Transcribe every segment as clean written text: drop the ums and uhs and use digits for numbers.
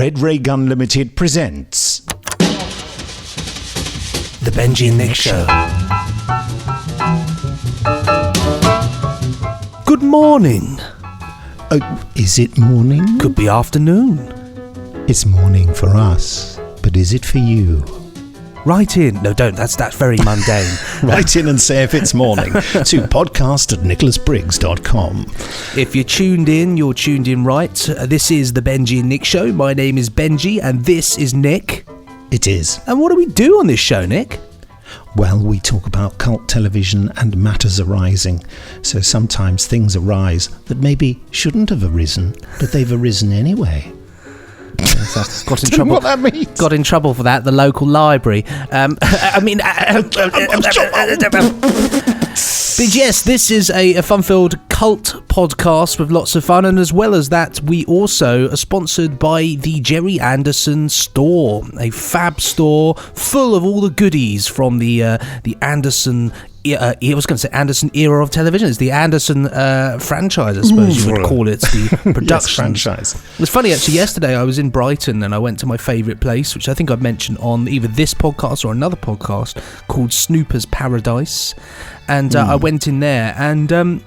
Red Ray Gun Limited presents The Benji and Nick Show. Good morning. Is it morning? Could be afternoon. It's morning for us, but is it for you? Write in. No, don't. That's very mundane. Write in and say if it's morning to podcast@nicholasbriggs.com. If you're tuned in, you're tuned in right. This is the Benji and Nick Show. My name is Benji and this is Nick. It is. And what do we do on this show, Nick? Well, we talk about cult television and matters arising. So sometimes things arise that maybe shouldn't have arisen, but they've arisen anyway. Got in trouble. What that means? Got in trouble for that. The local library. But yes, this is a fun-filled cult podcast with lots of fun, and as well as that, we also are sponsored by the Gerry Anderson store, a fab store full of all the goodies from the Anderson. I was going to say Anderson era of television. It's the Anderson franchise, I suppose you would call it. The production Yes, franchise. It was funny, actually, yesterday I was in Brighton and I went to my favourite place, which I think I've mentioned on either this podcast or another podcast, called Snooper's Paradise. And I went in there and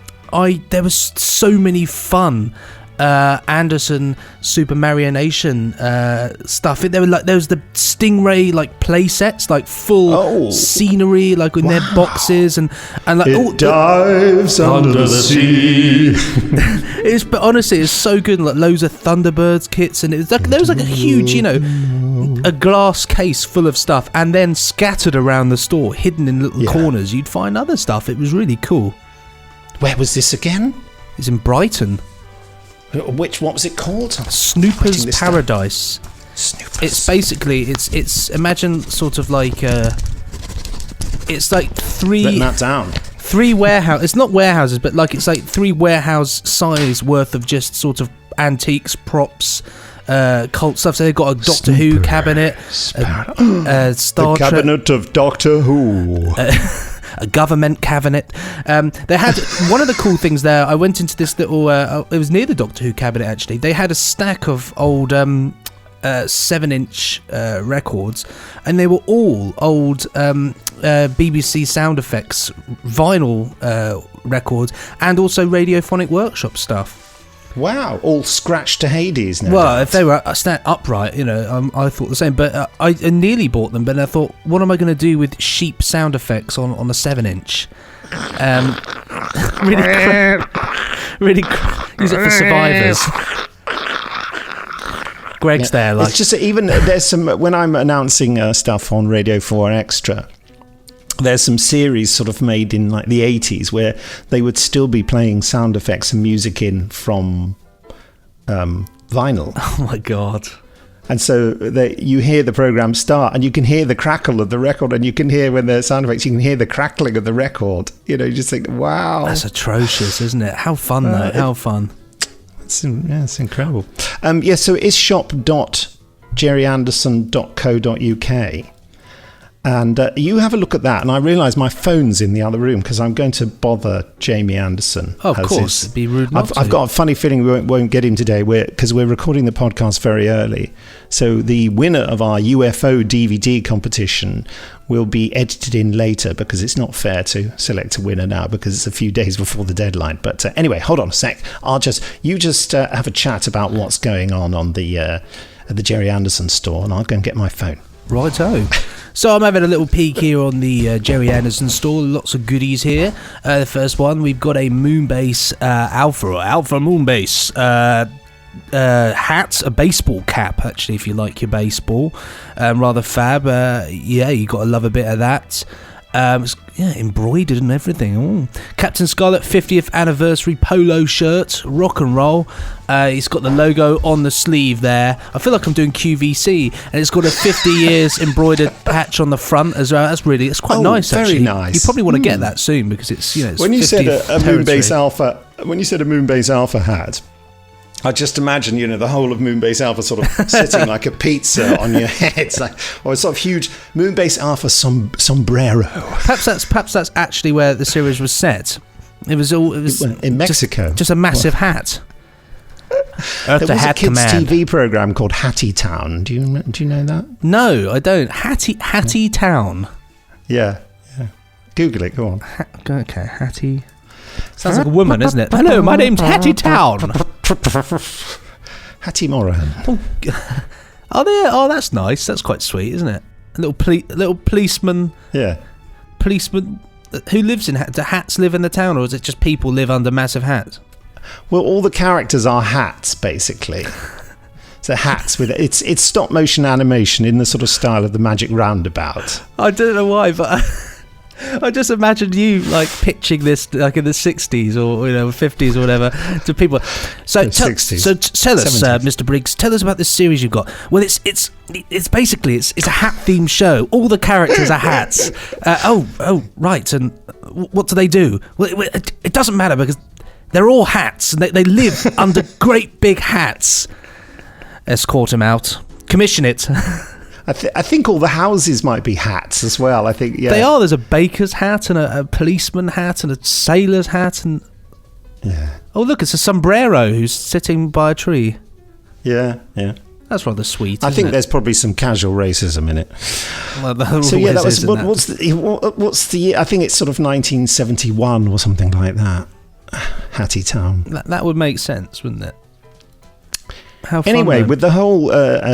there was so many fun Anderson Super Mario Nation stuff. There was the Stingray play sets, full scenery, in their boxes and it dives under the sea. But honestly, it's so good. Loads of Thunderbirds kits, and there was a huge, a glass case full of stuff, and then scattered around the store, hidden in little corners, you'd find other stuff. It was really cool. Where was this again? It's in Brighton. What was it called? Snooper's Paradise. Snoopers. It's basically it's imagine sort of it's like Written that down. three warehouse. It's not warehouses, but it's like three warehouse size worth of just sort of antiques, props, cult stuff. So they've got a Doctor Who cabinet, a Star Trek cabinet of Doctor Who. A government cabinet. They had one of the cool things there. I went into this little. It was near the Doctor Who cabinet, actually. They had a stack of old 7-inch records, and they were all old BBC sound effects vinyl records, and also Radiophonic Workshop stuff. Wow, all scratched to Hades now. Well, if they were upright, I thought the same. But I nearly bought them, but I thought, what am I going to do with sheep sound effects on a 7-inch? Really use it for survivors. Greg's there. It's just even there's some when I'm announcing stuff on Radio 4 Extra. There's some series sort of made in the 80s where they would still be playing sound effects and music in from vinyl. Oh my God. And so you hear the program start and you can hear the crackle of the record, and you can hear when the sound effects, you can hear the crackling of the record. You just think, wow. That's atrocious, isn't it? How fun, though. How fun. It's incredible. So it's shop.jerryanderson.co.uk. And you have a look at that, and I realise my phone's in the other room because I'm going to bother Jamie Anderson. Oh, of course, it'd be rude not to. I've got a funny feeling we won't get him today because we're recording the podcast very early. So the winner of our UFO DVD competition will be edited in later because it's not fair to select a winner now because it's a few days before the deadline. But anyway, hold on a sec. You just have a chat about what's going on the at the Gerry Anderson store, and I'll go and get my phone. Righto. So I'm having a little peek here on the Gerry Anderson store. Lots of goodies here. The first one, we've got a Moonbase Alpha Moonbase hat, a baseball cap, actually, if you like your baseball. Rather fab. You got to love a bit of that. Embroidered and everything. Ooh. Captain Scarlet 50th anniversary polo shirt, rock and roll. It's got the logo on the sleeve there. I feel like I'm doing QVC, and it's got a 50 years embroidered patch on the front as well. It's quite nice, actually. Very nice. You probably want to get that soon because it's when you said a Moonbase territory. Alpha, when you said a Moonbase Alpha hat, I just imagine, the whole of Moonbase Alpha sort of sitting like a pizza on your head. It's or a sort of huge Moonbase Alpha sombrero. Perhaps that's actually where the series was set. It was in Mexico. Just a massive hat. There was a kids' TV program called Hattie Town. Do you know that? No, I don't. Hattie Town. Yeah. Google it. Go on. Okay, Hattie. Sounds like a woman, isn't it? Hello, my name's Hattie Town. Hattie Moran. Oh, that's nice. That's quite sweet, isn't it? A little policeman. Yeah. Policeman who lives in do hats live in the town, or is it just people live under massive hats? Well, all the characters are hats, basically. So hats with it's stop motion animation in the sort of style of the Magic Roundabout. I don't know why, but I just imagine you like pitching this like in the 60s or 50s or whatever to people. So tell us, 70s. Mr. Briggs, tell us about this series you've got. Well, it's basically it's a hat themed show. All the characters are hats. Right. And what do they do? Well, it doesn't matter because they're all hats and they live under great big hats. Escort him out. Commission it. I think all the houses might be hats as well. I think, yeah. They are. There's a baker's hat and a policeman hat and a sailor's hat. And yeah. Oh, look, it's a sombrero who's sitting by a tree. Yeah. That's rather sweet, I think it? there's probably some casual racism in it. Well, so yeah, that was what's the year? I think it's sort of 1971 or something like that. Hattie Town. That would make sense, wouldn't it? How fun, anyway, though. with the whole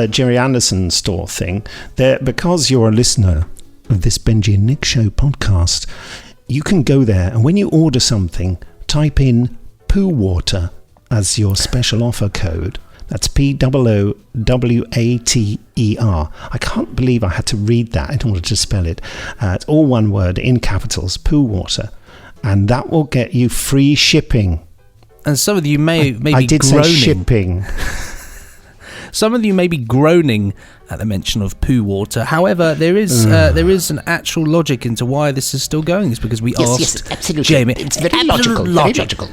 Jerry Anderson store thing, because you're a listener of this Benji and Nick Show podcast, you can go there and when you order something, type in poo water as your special offer code. That's POOWATER. I can't believe I had to read that in order to spell it. It's all one word in capitals, poo water. And that will get you free shipping. And some of you may be I did groaning. say shipping. Some of you may be groaning at the mention of poo water. However, there is an actual logic into why this is still going. It's because we asked Jamie. It's very logical. Very logical.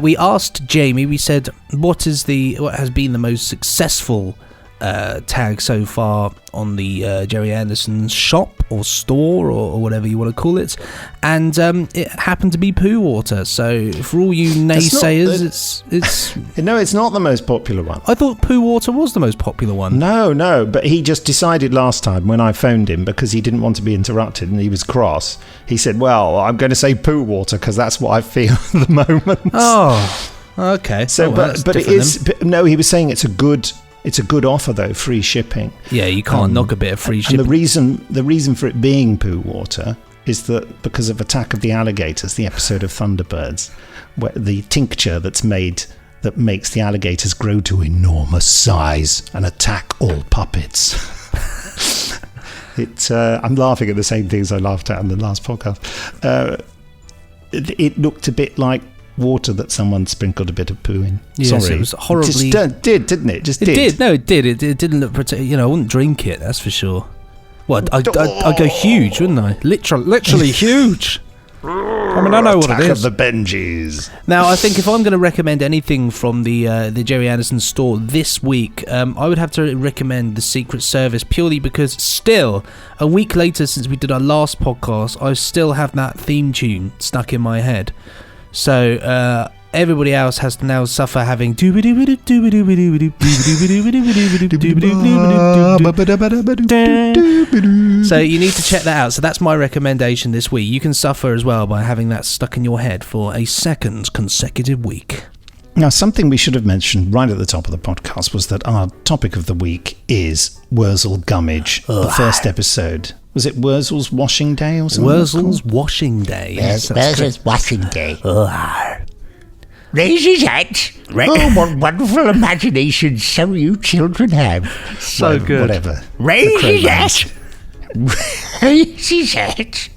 We asked Jamie. We said, what has been the most successful tag so far on the Jerry Anderson shop or store or whatever you want to call it, and it happened to be poo water. So for all you naysayers, it's not the most popular one. I thought poo water was the most popular one. No, but he just decided last time when I phoned him, because he didn't want to be interrupted and he was cross, he said, well, I'm going to say poo water because that's what I feel at the moment. Oh, okay. So but it is he was saying it's a good offer though, free shipping. Yeah, you can't knock a bit of free shipping. And the reason for it being poo water is that because of Attack of the Alligators, the episode of Thunderbirds, where the tincture that's made that makes the alligators grow to enormous size and attack all puppets. I'm laughing at the same things I laughed at in the last podcast. It looked a bit like water that someone sprinkled a bit of poo in. Yes, Sorry. it was horribly... It did, didn't it? It did. No, it did. It didn't look... I wouldn't drink it, that's for sure. Well, I'd go huge, wouldn't I? Literally huge. I mean, I know what it is. Attack of the Benjis. Now, I think if I'm going to recommend anything from the Jerry Anderson store this week, I would have to recommend the Secret Service, purely because still, a week later since we did our last podcast, I still have that theme tune stuck in my head. So everybody else has to now suffer having. So you need to check that out. So that's my recommendation this week. You can suffer as well by having that stuck in your head for a second consecutive week. Now, something we should have mentioned right at the top of the podcast was that our topic of the week is Worzel Gummidge, the first episode. Was it Worzel's Washing Day or something? Worzel's Washing Day. Yes, Worzel's Washing Day. Raise his hat. Oh, what wonderful imagination some you children have. So good. Whatever. Raise his hat. Raise his hat.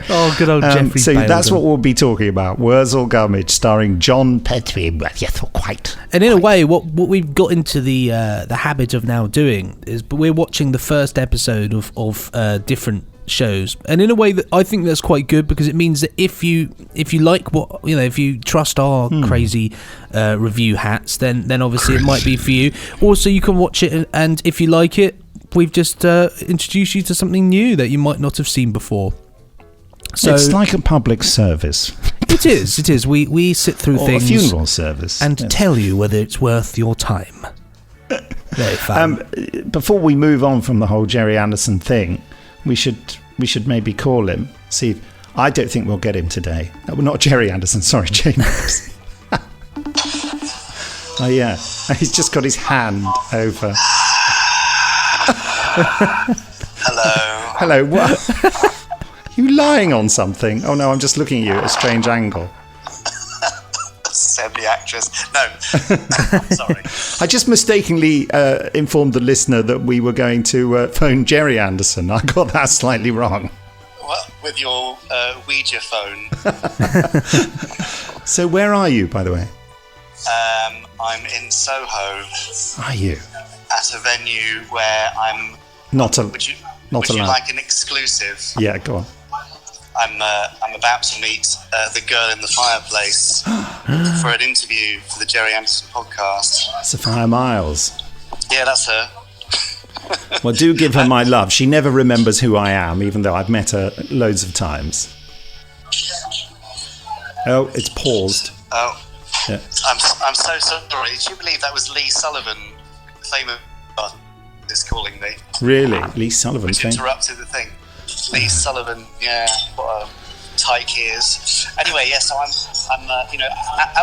Oh, good old Jeffrey So Bailden. that's what we'll be talking about. Worzel Gummidge, starring John Pertwee. Yes, quite. And in a way, what we've got into the habit of now doing is we're watching the first episode of different shows, and in a way that I think that's quite good, because it means that if you like what if you trust our crazy review hats, then obviously it might be for you. Also, you can watch it, and if you like it, we've just introduced you to something new that you might not have seen before. So it's like a public service. It is. We sit through Or things. a funeral service. And tell you whether it's worth your time. Very fun. Before we move on from the whole Jerry Anderson thing, we should maybe call him. See, I don't think we'll get him today. No, well, not Jerry Anderson. Sorry, James. Oh yeah, he's just got his hand over. Hello. What? You lying on something? Oh no, I'm just looking at you at a strange angle. Said the actress. No, sorry. I just mistakenly informed the listener that we were going to phone Jerry Anderson. I got that slightly wrong. Well, with your Ouija phone. So where are you, by the way? I'm in Soho. Are you? At a venue where I'm... Not Would you like an exclusive? Yeah, go on. I'm about to meet the girl in the fireplace for an interview for the Jerry Anderson podcast. Sophia Miles. Yeah, that's her. Well, do give her my love. She never remembers who I am, even though I've met her loads of times. Oh, it's paused. Oh, yeah. I'm so sorry. Did you believe that was Lee Sullivan, famous is calling me? Really? Lee Sullivan? Which interrupted the thing. Lee Sullivan, yeah, what a tyke he is. Anyway, yeah, so I'm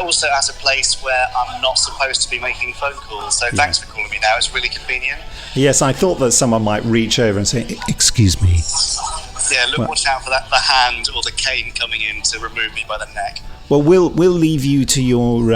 also at a place where I'm not supposed to be making phone calls. So thanks for calling me now. It's really convenient. Yes, I thought that someone might reach over and say, "Excuse me." Yeah, watch out for the hand or the cane coming in to remove me by the neck. Well, we'll leave you to your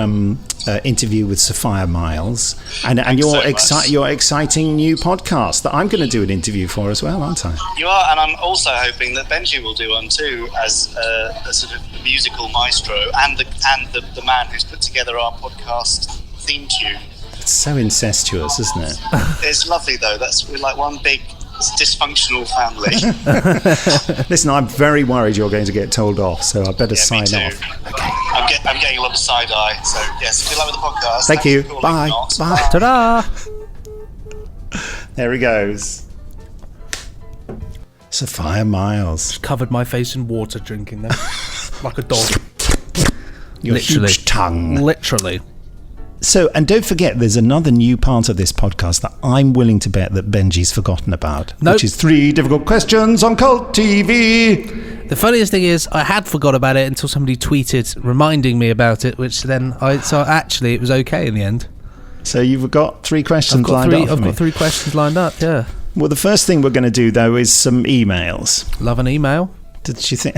interview with Sophia Miles and your exciting new podcast that I'm going to do an interview for as well, aren't I? You are, and I'm also hoping that Benji will do one too, as a sort of musical maestro and the man who's put together our podcast theme tune. It's so incestuous, isn't it? It's lovely though. We're like one big dysfunctional family. Listen, I'm very worried you're going to get told off, so I better sign off. Okay. I'm getting a lot of side eye, so yes, good luck with the podcast. Thank you. Bye. Bye. Ta-da! There he goes. Sophia Miles. Covered my face in water drinking them. Like a dog. Your huge tongue. Literally. So, and don't forget, there's another new part of this podcast that I'm willing to bet that Benji's forgotten about, which is 3 difficult questions on Cult TV. The funniest thing is, I had forgot about it until somebody tweeted reminding me about it, which then so actually it was okay in the end. So you've got 3 questions lined up for I've me. got 3 questions lined up, yeah. Well, the first thing we're going to do, though, is some emails. Love an email. Did you think...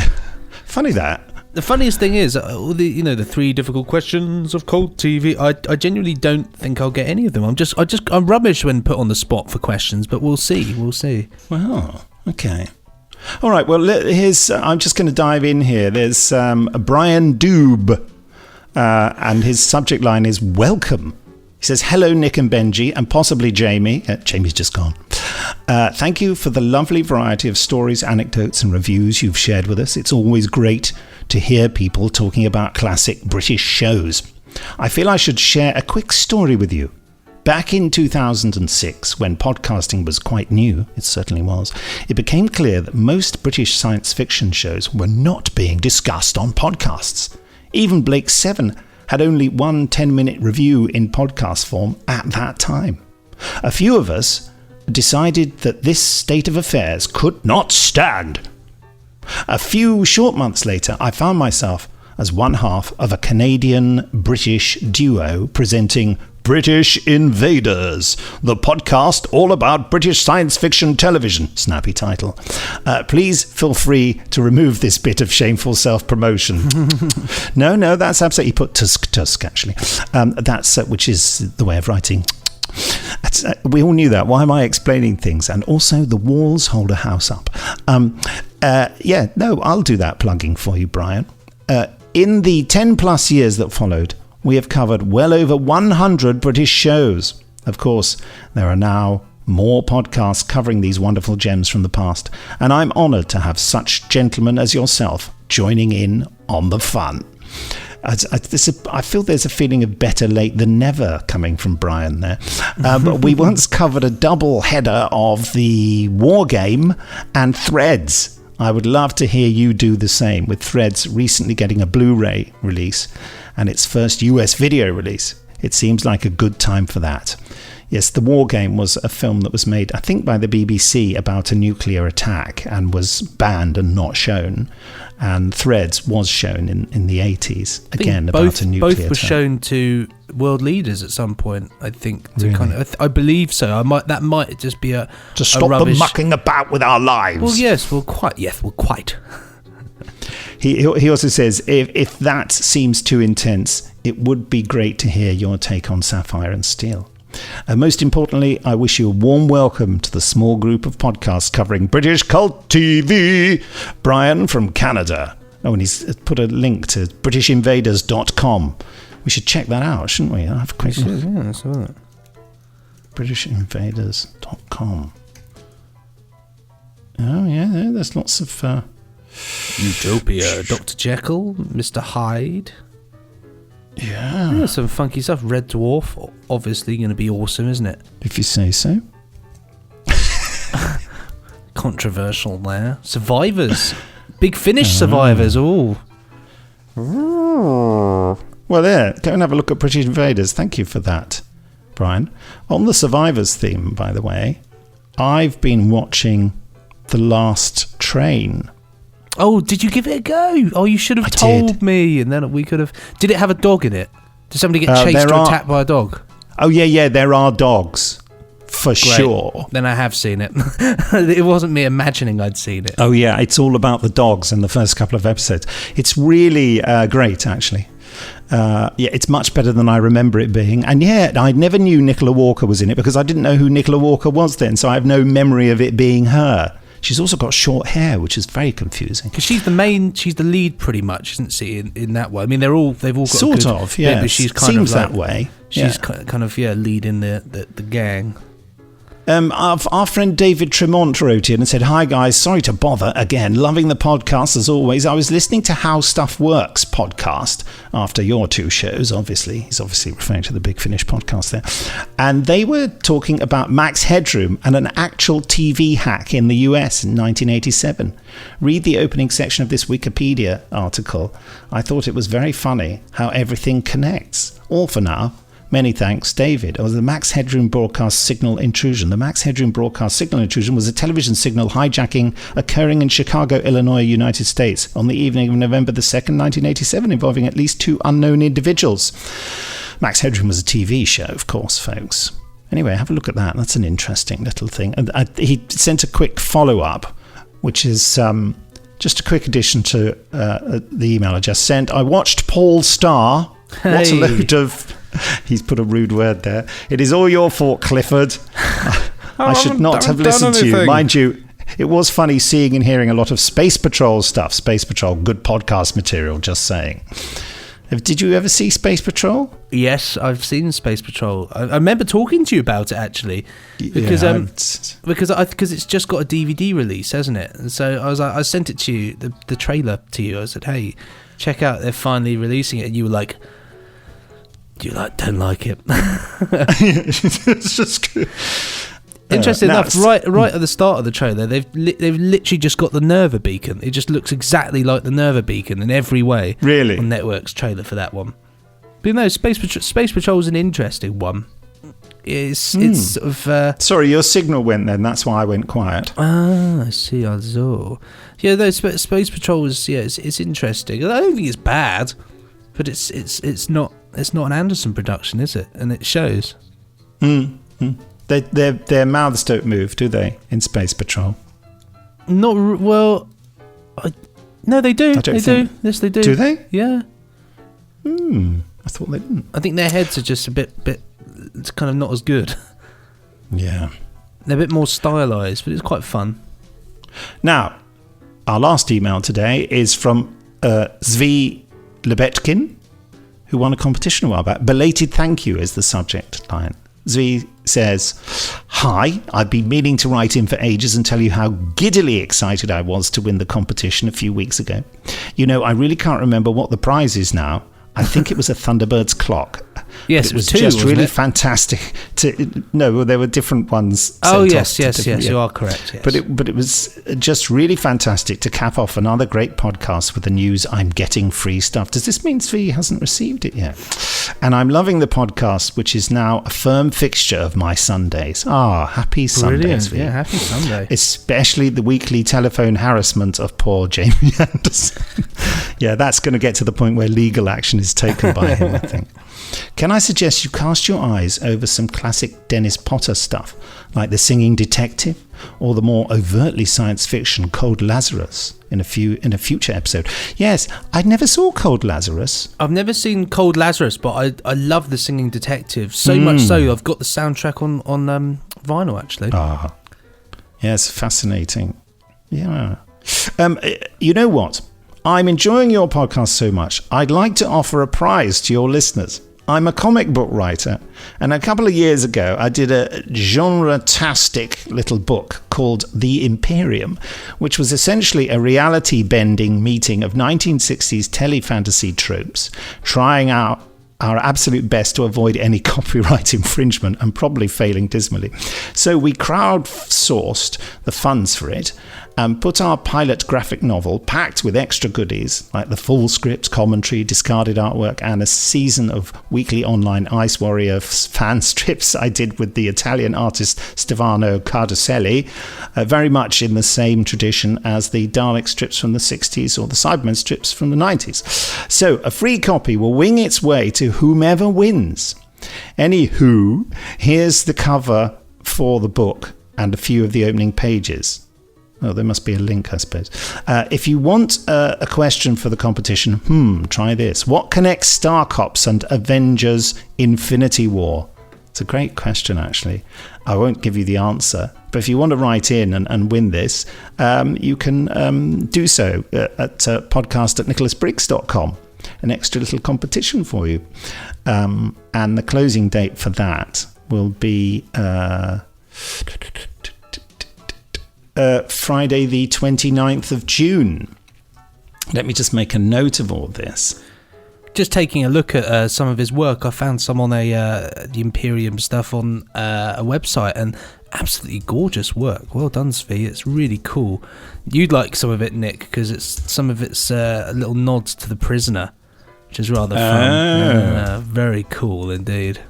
Funny that. The funniest thing is, the 3 difficult questions of Cult TV. I genuinely don't think I'll get any of them. I'm rubbish when put on the spot for questions, but we'll see. Well, okay. All right. Well, I'm just going to dive in here. There's Brian Doob, and his subject line is "Welcome." He says, "Hello, Nick and Benji, and possibly Jamie." Jamie's just gone. Thank you for the lovely variety of stories, anecdotes, and reviews you've shared with us. It's always great to hear people talking about classic British shows. I feel I should share a quick story with you. Back in 2006, when podcasting was quite new, it certainly was, it became clear that most British science fiction shows were not being discussed on podcasts. Even Blake 7 had only one 10-minute review in podcast form at that time. A few of us decided that this state of affairs could not stand. A few short months later, I found myself as one half of a Canadian-British duo presenting British Invaders, the podcast all about British science fiction television. Snappy title. Please feel free to remove this bit of shameful self-promotion. No, that's absolutely... He put tusk, actually. That's which is the way of writing... we all knew that. Why am I explaining things? And also, the walls hold a house up. I'll do that plugging for you, Brian. In the 10 plus years that followed, we have covered well over 100 British shows. Of course, there are now more podcasts covering these wonderful gems from the past, and I'm honoured to have such gentlemen as yourself joining in on the fun. I feel there's a feeling of better late than never coming from Brian there. But we once covered a double header of the War Game and Threads. I would love to hear you do the same, with Threads recently getting a Blu-ray release and its first US video release. It seems like a good time for that. Yes, The War Game was a film that was made, I think, by the BBC about a nuclear attack and was banned and not shown. And Threads was shown in the 80s, again, about a nuclear attack. Both were shown to world leaders at some point, I think. To Really? I believe so. That might just be a To stop them mucking about with our lives. Well, yes, quite. He also says, if that seems too intense, it would be great to hear your take on Sapphire and Steel. And most importantly, I wish you a warm welcome to the small group of podcasts covering British cult TV. Brian from Canada. Oh, and he's put a link to BritishInvaders.com. We should check that out, shouldn't we? I'll have a quick look. Yeah, that's all right. BritishInvaders.com. Oh, yeah, there's lots of... Utopia, Dr. Jekyll, Mr. Hyde. Yeah. Some funky stuff. Red Dwarf, obviously going to be awesome, isn't it? If you say so. Controversial there. Survivors. Big Finish Survivors. Ooh. Well, there. Go and have a look at British Invaders. Thank you for that, Brian. On the Survivors theme, by the way, I've been watching The Last Train. Oh, did you give it a go? Oh, you should have told me, and then we could have... Did it have a dog in it? Did somebody get chased or attacked by a dog? Oh, yeah, there are dogs. For sure. Then I have seen it. It wasn't me imagining I'd seen it. Oh, yeah, it's all about the dogs in the first couple of episodes. It's really great, actually. It's much better than I remember it being. And yeah, I never knew Nicola Walker was in it because I didn't know who Nicola Walker was then, so I have no memory of it being her. She's also got short hair, which is very confusing. Because she's the lead pretty much, isn't she, in that one? I mean, they've all got sort of, yeah. But she's kind Seems of like, that way. She's kind of leading the gang. Our friend David Tremont wrote in and said, "Hi guys, sorry to bother again. Loving the podcast as always. I was listening to How Stuff Works podcast after your two shows, obviously. He's obviously referring to the Big Finish podcast there. And they were talking about Max Headroom and an actual TV hack in the US in 1987. Read the opening section of this Wikipedia article. I thought it was very funny how everything connects. All for now. Many thanks, David." Or the Max Headroom broadcast signal intrusion. The Max Headroom broadcast signal intrusion was a television signal hijacking occurring in Chicago, Illinois, United States on the evening of November the 2nd, 1987, involving at least 2 unknown individuals. Max Headroom was a TV show, of course, folks. Anyway, have a look at that. That's an interesting little thing. And he sent a quick follow-up, which is just a quick addition to the email I just sent. I watched Paul Star. Hey. What a load of... He's put a rude word there. It is all your fault, Clifford. I should not have listened to you. Mind you, it was funny seeing and hearing a lot of Space Patrol stuff. Space Patrol, good podcast material, just saying. Did you ever see Space Patrol? Yes, I've seen Space Patrol. I remember talking to you about it, actually. Because it's just got a DVD release, hasn't it? And so I sent it to you, the trailer to you. I said, hey, check out, they're finally releasing it. And you were like... don't like it. It's just good. Interesting enough, right at the start of the trailer, they've literally just got the Nerva beacon. It just looks exactly like the Nerva beacon in every way. Really? On Network's trailer for that one. But no, Space Patrol is an interesting one. It's sort of... Sorry, your signal went then. That's why I went quiet. I see. Also, yeah, no, Space Patrol is it's interesting. I don't think it's bad, but it's not. It's not an Anderson production, is it? And it shows. Their mouths don't move, do they, in Space Patrol? Not well. No, they do. They do. Yes, they do. Do they? Yeah. I thought they didn't. I think their heads are just a bit. It's kind of not as good. Yeah. They're a bit more stylized, but it's quite fun. Now, our last email today is from Zvi Lebetkin, who won a competition a while back. Belated thank you is the subject line. Zvi says, "Hi, I've been meaning to write in for ages and tell you how giddily excited I was to win the competition a few weeks ago. You know, I really can't remember what the prize is now. I think it was a Thunderbirds clock. Yes, it was two, just really it? fantastic. No, there were different ones. Oh yes, you are correct. Yes. But it was just really fantastic to cap off another great podcast with the news. I'm getting free stuff. Does this mean Svi hasn't received it yet? And I'm loving the podcast, which is now a firm fixture of my Sundays. Happy Sundays, Svi. Yeah, happy Sunday. Especially the weekly telephone harassment of poor Jamie Anderson. Yeah, that's going to get to the point where legal action is taken by him, I think. Can I suggest you cast your eyes over some classic Dennis Potter stuff, like The Singing Detective, or the more overtly science fiction Cold Lazarus in a future episode? Yes, I never saw Cold Lazarus. I've never seen Cold Lazarus, but I love The Singing Detective so much so I've got the soundtrack on vinyl actually. Yes, fascinating. Yeah. You know what? I'm enjoying your podcast so much, I'd like to offer a prize to your listeners. I'm a comic book writer, and a couple of years ago I did a genre-tastic little book called The Imperium, which was essentially a reality-bending meeting of 1960s telefantasy tropes, trying out our absolute best to avoid any copyright infringement and probably failing dismally. So we crowdsourced the funds for it and put our pilot graphic novel, packed with extra goodies like the full script, commentary, discarded artwork, and a season of weekly online Ice Warrior fan strips I did with the Italian artist Stefano Carduselli, very much in the same tradition as the Dalek strips from the 60s or the Cybermen strips from the 90s. So a free copy will wing its way to whomever wins. Anywho, here's the cover for the book and a few of the opening pages. Oh, there must be a link, I suppose. If you want a question for the competition, try this. What connects Star Cops and Avengers Infinity War? It's a great question, actually. I won't give you the answer, but if you want to write in and win this, you can do so at podcast@nicholasbriggs.com. An extra little competition for you. And the closing date for that will be Friday the 29th of June. Let me just make a note of all this. Just taking a look at some of his work, I found some on the Imperium stuff on a website, and absolutely gorgeous work. Well done, Svi. It's really cool. You'd like some of it, Nick, because some of it's little nods to The Prisoner, which is rather fun. Very cool indeed.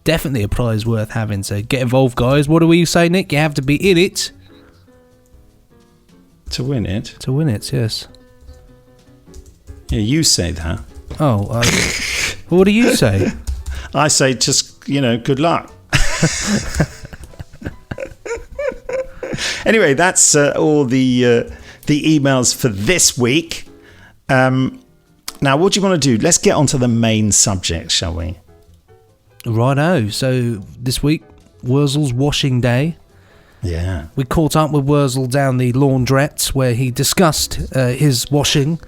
Definitely a prize worth having. So get involved, guys. What do we say, Nick? You have to be in it. To win it? To win it, yes. Yeah, you say that. Oh, what do you say? I say just, good luck. Anyway, that's all the emails for this week. Now, what do you want to do? Let's get on to the main subject, shall we? Righto. So this week, Worzel's washing day. Yeah. We caught up with Worzel down the laundrette where he discussed his washing.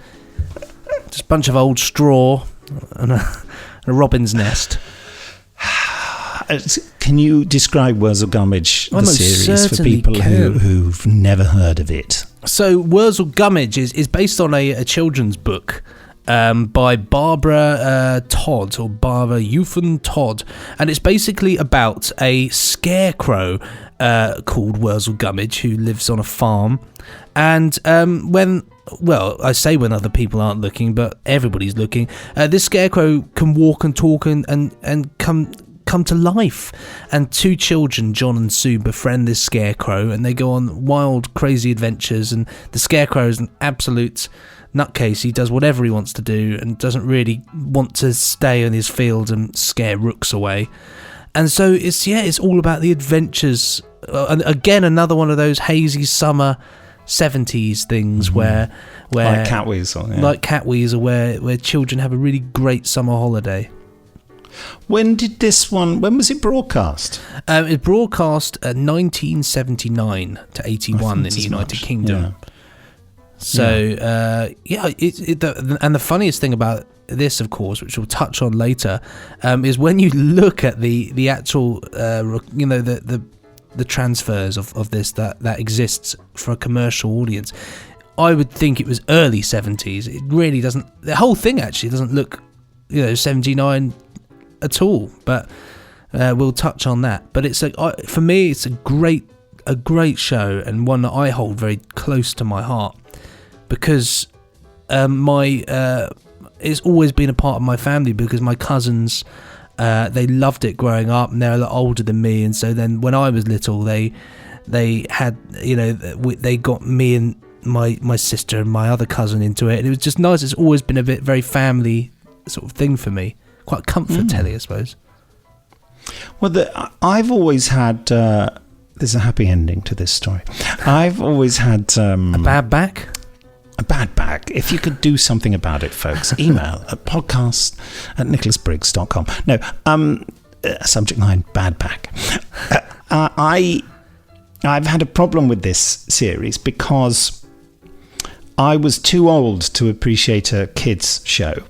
Just a bunch of old straw and a robin's nest. Can you describe Worzel Gummidge, the series, for people who've never heard of it? So Worzel Gummidge is based on a children's book by Barbara Todd, or Barbara Euphan Todd, and it's basically about a scarecrow called Worzel Gummidge who lives on a farm, and when other people aren't looking, but everybody's looking, this scarecrow can walk and talk and come to life, and two children, John and Sue, befriend this scarecrow, and they go on wild, crazy adventures, and the scarecrow is an absolute nutcase. He does whatever he wants to do and doesn't really want to stay in his field and scare rooks away. And so it's all about the adventures. And again, another one of those hazy summer 70s things where like Catweasel, yeah. Like Catweasel, where children have a really great summer holiday. When was it broadcast? It was broadcast 1979 to 81 in the United Kingdom. Yeah. So, and the funniest thing about this, of course, which we'll touch on later, is when you look at the actual, the transfers of this that exists for a commercial audience. I would think it was early 70s. It really doesn't. The whole thing actually doesn't look, 79 at all. But we'll touch on that. But it's for me, it's a great show, and one that I hold very close to my heart, because it's always been a part of my family, because my cousins, they loved it growing up, and they're a lot older than me, and so then when I was little, they had, they got me and my sister and my other cousin into it, and it was just nice. It's always been a very family sort of thing for me, quite comfort telly, I suppose. Well, I've always had there's a happy ending to this story. I've always had a bad back. A bad back. If you could do something about it, folks, email at podcast@nicholasbriggs.com. No, subject line, bad back. I've had a problem with this series because I was too old to appreciate a kids show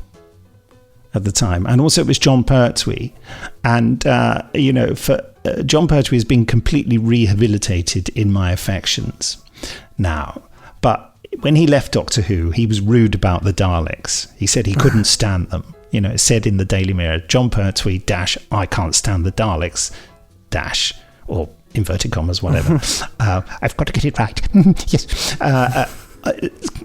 at the time, and also it was Jon Pertwee, and for Jon Pertwee has been completely rehabilitated in my affections now, but when he left Doctor Who, he was rude about the Daleks. He said he couldn't stand them. It said in the Daily Mirror, Jon Pertwee - I can't stand the Daleks - or inverted commas, whatever. I've got to get it right. Yes.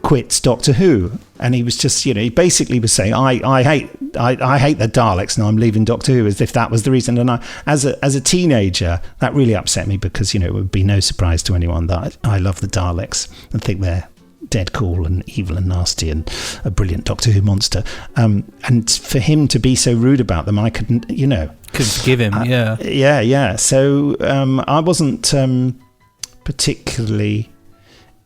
Quits Doctor Who, and he was just, he basically was saying, I hate the Daleks, and I'm leaving Doctor Who, as if that was the reason. And as a teenager, that really upset me, because it would be no surprise to anyone that I love the Daleks and think they're dead cool and evil and nasty and a brilliant Doctor Who monster. And for him to be so rude about them, I couldn't forgive him. Yeah. So I wasn't particularly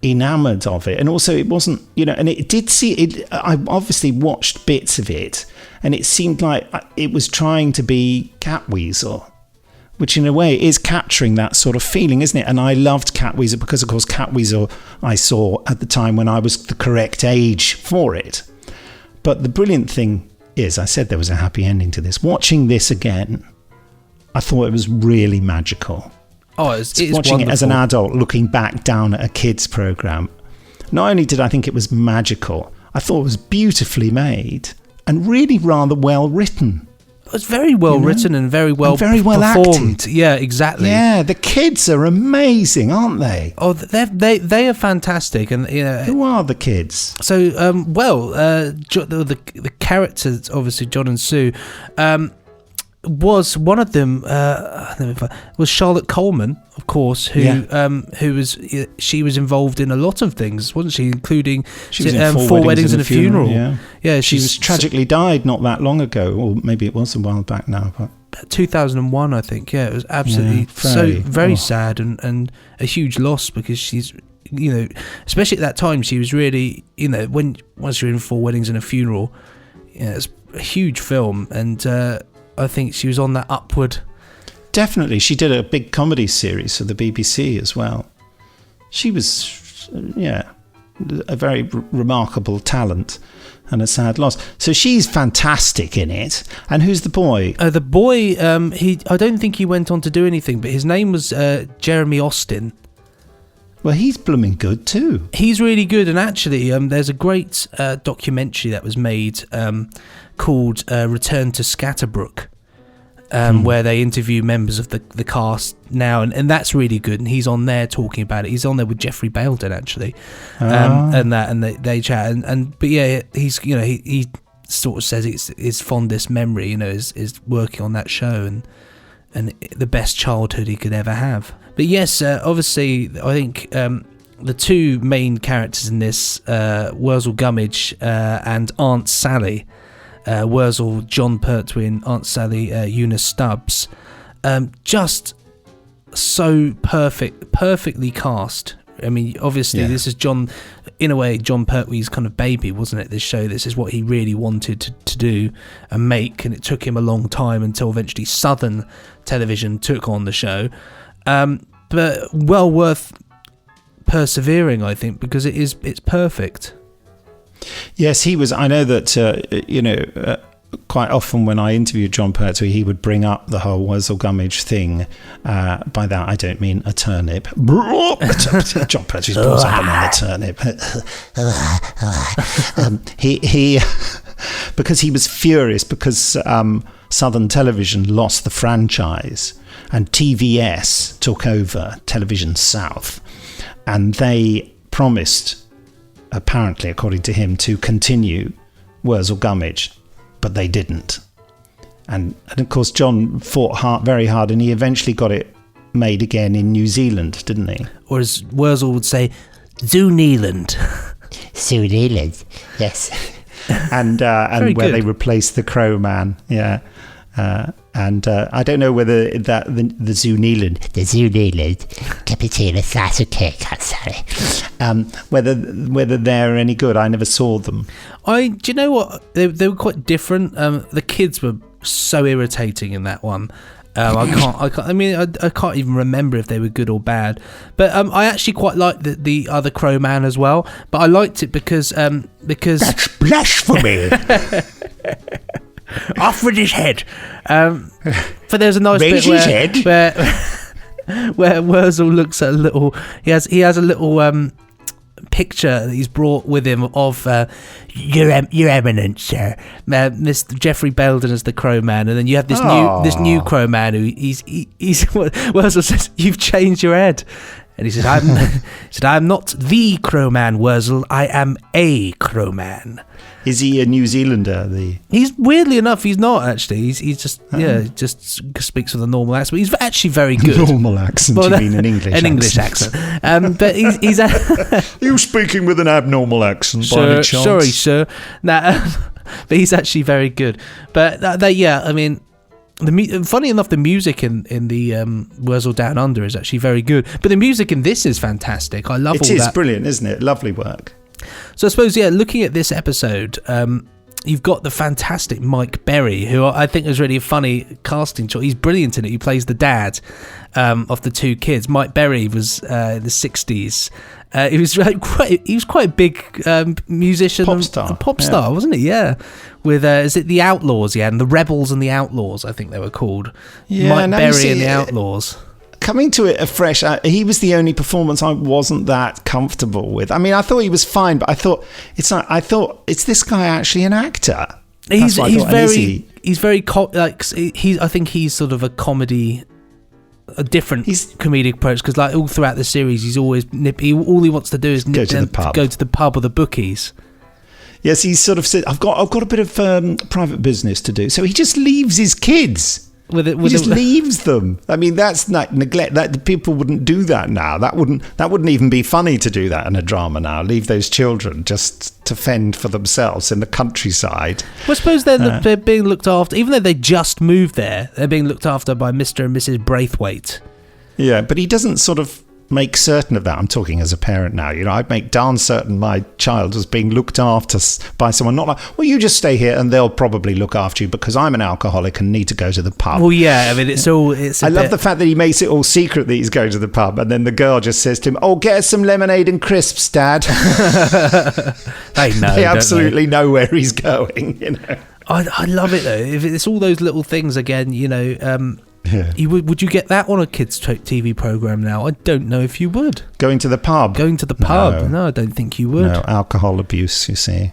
enamored of it, and also it wasn't, and it did see it. I obviously watched bits of it, and it seemed like it was trying to be Catweasel, which in a way is capturing that sort of feeling, isn't it? And I loved Catweasel because, of course, Catweasel I saw at the time when I was the correct age for it. But the brilliant thing is, I said there was a happy ending to this. Watching this again, I thought it was really magical. Oh, it's watching wonderful. It as an adult, looking back down at a kids program. Not only did I think it was magical, I thought it was beautifully made and really rather well written. It was very well written and very well performed. Acted. Yeah, exactly. Yeah, the kids are amazing, aren't they? Oh, they are fantastic, and who are the kids? So, the characters, obviously John and Sue. Was one of them was Charlotte Coleman, of course, who she was involved in a lot of things, wasn't she? Including she was in Four Weddings and a Funeral. Yeah, she was tragically died not that long ago, or maybe it was a while back now, but 2001, I think. Yeah, it was absolutely very sad and a huge loss, because she's, especially at that time, she was really, once you're in Four Weddings and a Funeral, it's a huge film, and I think she was on that upward. Definitely. She did a big comedy series for the BBC as well. She was, a very remarkable talent and a sad loss. So she's fantastic in it. And who's the boy? The boy, I don't think he went on to do anything, but his name was Jeremy Austin. Well, he's blooming good too. He's really good, and actually, there's a great documentary that was made called Return to Scatterbrook, where they interview members of the cast now, and that's really good. And he's on there talking about it. He's on there with Jeffrey Baildon actually, and they chat. But yeah, he's he sort of says it's his fondest memory, is working on that show and the best childhood he could ever have. But yes, obviously, I think the two main characters in this, Worzel Gummidge and Aunt Sally, Worzel, Jon Pertwee, and Aunt Sally, Eunice Stubbs, just so perfectly cast. I mean, obviously, this is Jon Pertwee's kind of baby, wasn't it? This show, this is what he really wanted to do and make, and it took him a long time until eventually Southern Television took on the show. But well worth persevering, I think, because it's perfect. Yes, he was. I know that quite often when I interviewed John Pertwee, he would bring up the whole Worzel Gummidge thing. By that, I don't mean a turnip. John Pertwee's brought up another turnip. He because he was furious because Southern Television lost the franchise and TVS took over Television South, and they promised, apparently according to him, to continue Worzel Gummidge, but they didn't. And of course John fought very hard, and he eventually got it made again in New Zealand, didn't he? Or as Worzel would say, Zoo Zealand. Zoo Zealand, yes. And where they replaced the Crow Man, yeah. And I don't know whether that the Zoo Zealand, Capitana Sasuke, sorry. Whether they're any good. I never saw them. Do you know what? They were quite different. The kids were so irritating in that one. I can't. I mean, I can't even remember if they were good or bad. But I actually quite liked the other Crow Man as well. But I liked it because That's blasphemy. off with his head. But there's a nice Raise bit his where Worzel looks at a little. He has a little picture that he's brought with him of Your Eminence, sir. Mr. Jeffrey Belden as the Crow Man, and then you have this new Crow Man who he's Worzel says, "You've changed your head." And he says, I'm not the Crow Man, Worzel. I am a Crow Man. Is he a New Zealander? He's weirdly enough, he's not actually. He's just just speaks with a normal accent. But he's actually very good. Normal accent? You mean an English? An English accent. But he's you speaking with an abnormal accent by any chance? Sorry, sir. Nah, but he's actually very good. But I mean. Funny enough, the music in the Worzel Down Under is actually very good. But the music in this is fantastic. I love all that. It is brilliant, isn't it? Lovely work. So I suppose, looking at this episode, you've got the fantastic Mike Berry, who I think is really a funny casting choice. He's brilliant in it. He plays the dad of the two kids. Mike Berry was in the 60s. He was quite a big musician, pop star, wasn't he? Yeah, with is it the Outlaws? Yeah, and the Rebels and the Outlaws, I think they were called. Yeah, Mike Berry and the Outlaws. Coming to it afresh, he was the only performance I wasn't that comfortable with. I mean, I thought he was fine, but I thought is this guy actually an actor? I think he's sort of a comedy. A different comedic approach, because like all throughout the series he's always nippy. All he wants to do is go to the pub or the bookies. Yes, he sort of said, I've got a bit of private business to do, so he just leaves his kids. He just leaves them. I mean, that's not neglect. That people wouldn't do that now. That wouldn't even be funny to do that in a drama now. Leave those children just to fend for themselves in the countryside. Well, I suppose they're being looked after, even though they just moved there. They're being looked after by Mr. and Mrs. Braithwaite. Yeah, but he doesn't sort of make certain of that. I'm talking as a parent now. I'd make darn certain my child was being looked after by someone, not like, well, you just stay here and they'll probably look after you because I'm an alcoholic and need to go to the pub. Well, yeah, I mean, I love the fact that he makes it all secret that he's going to the pub, and then the girl just says to him, "Oh, get us some lemonade and crisps, Dad." They absolutely know where he's going. I love it though. If it's all those little things again, Yeah. Would you get that on a kids' TV program now? I don't know if you would. Going to the pub? No, I don't think you would. No, alcohol abuse, you see.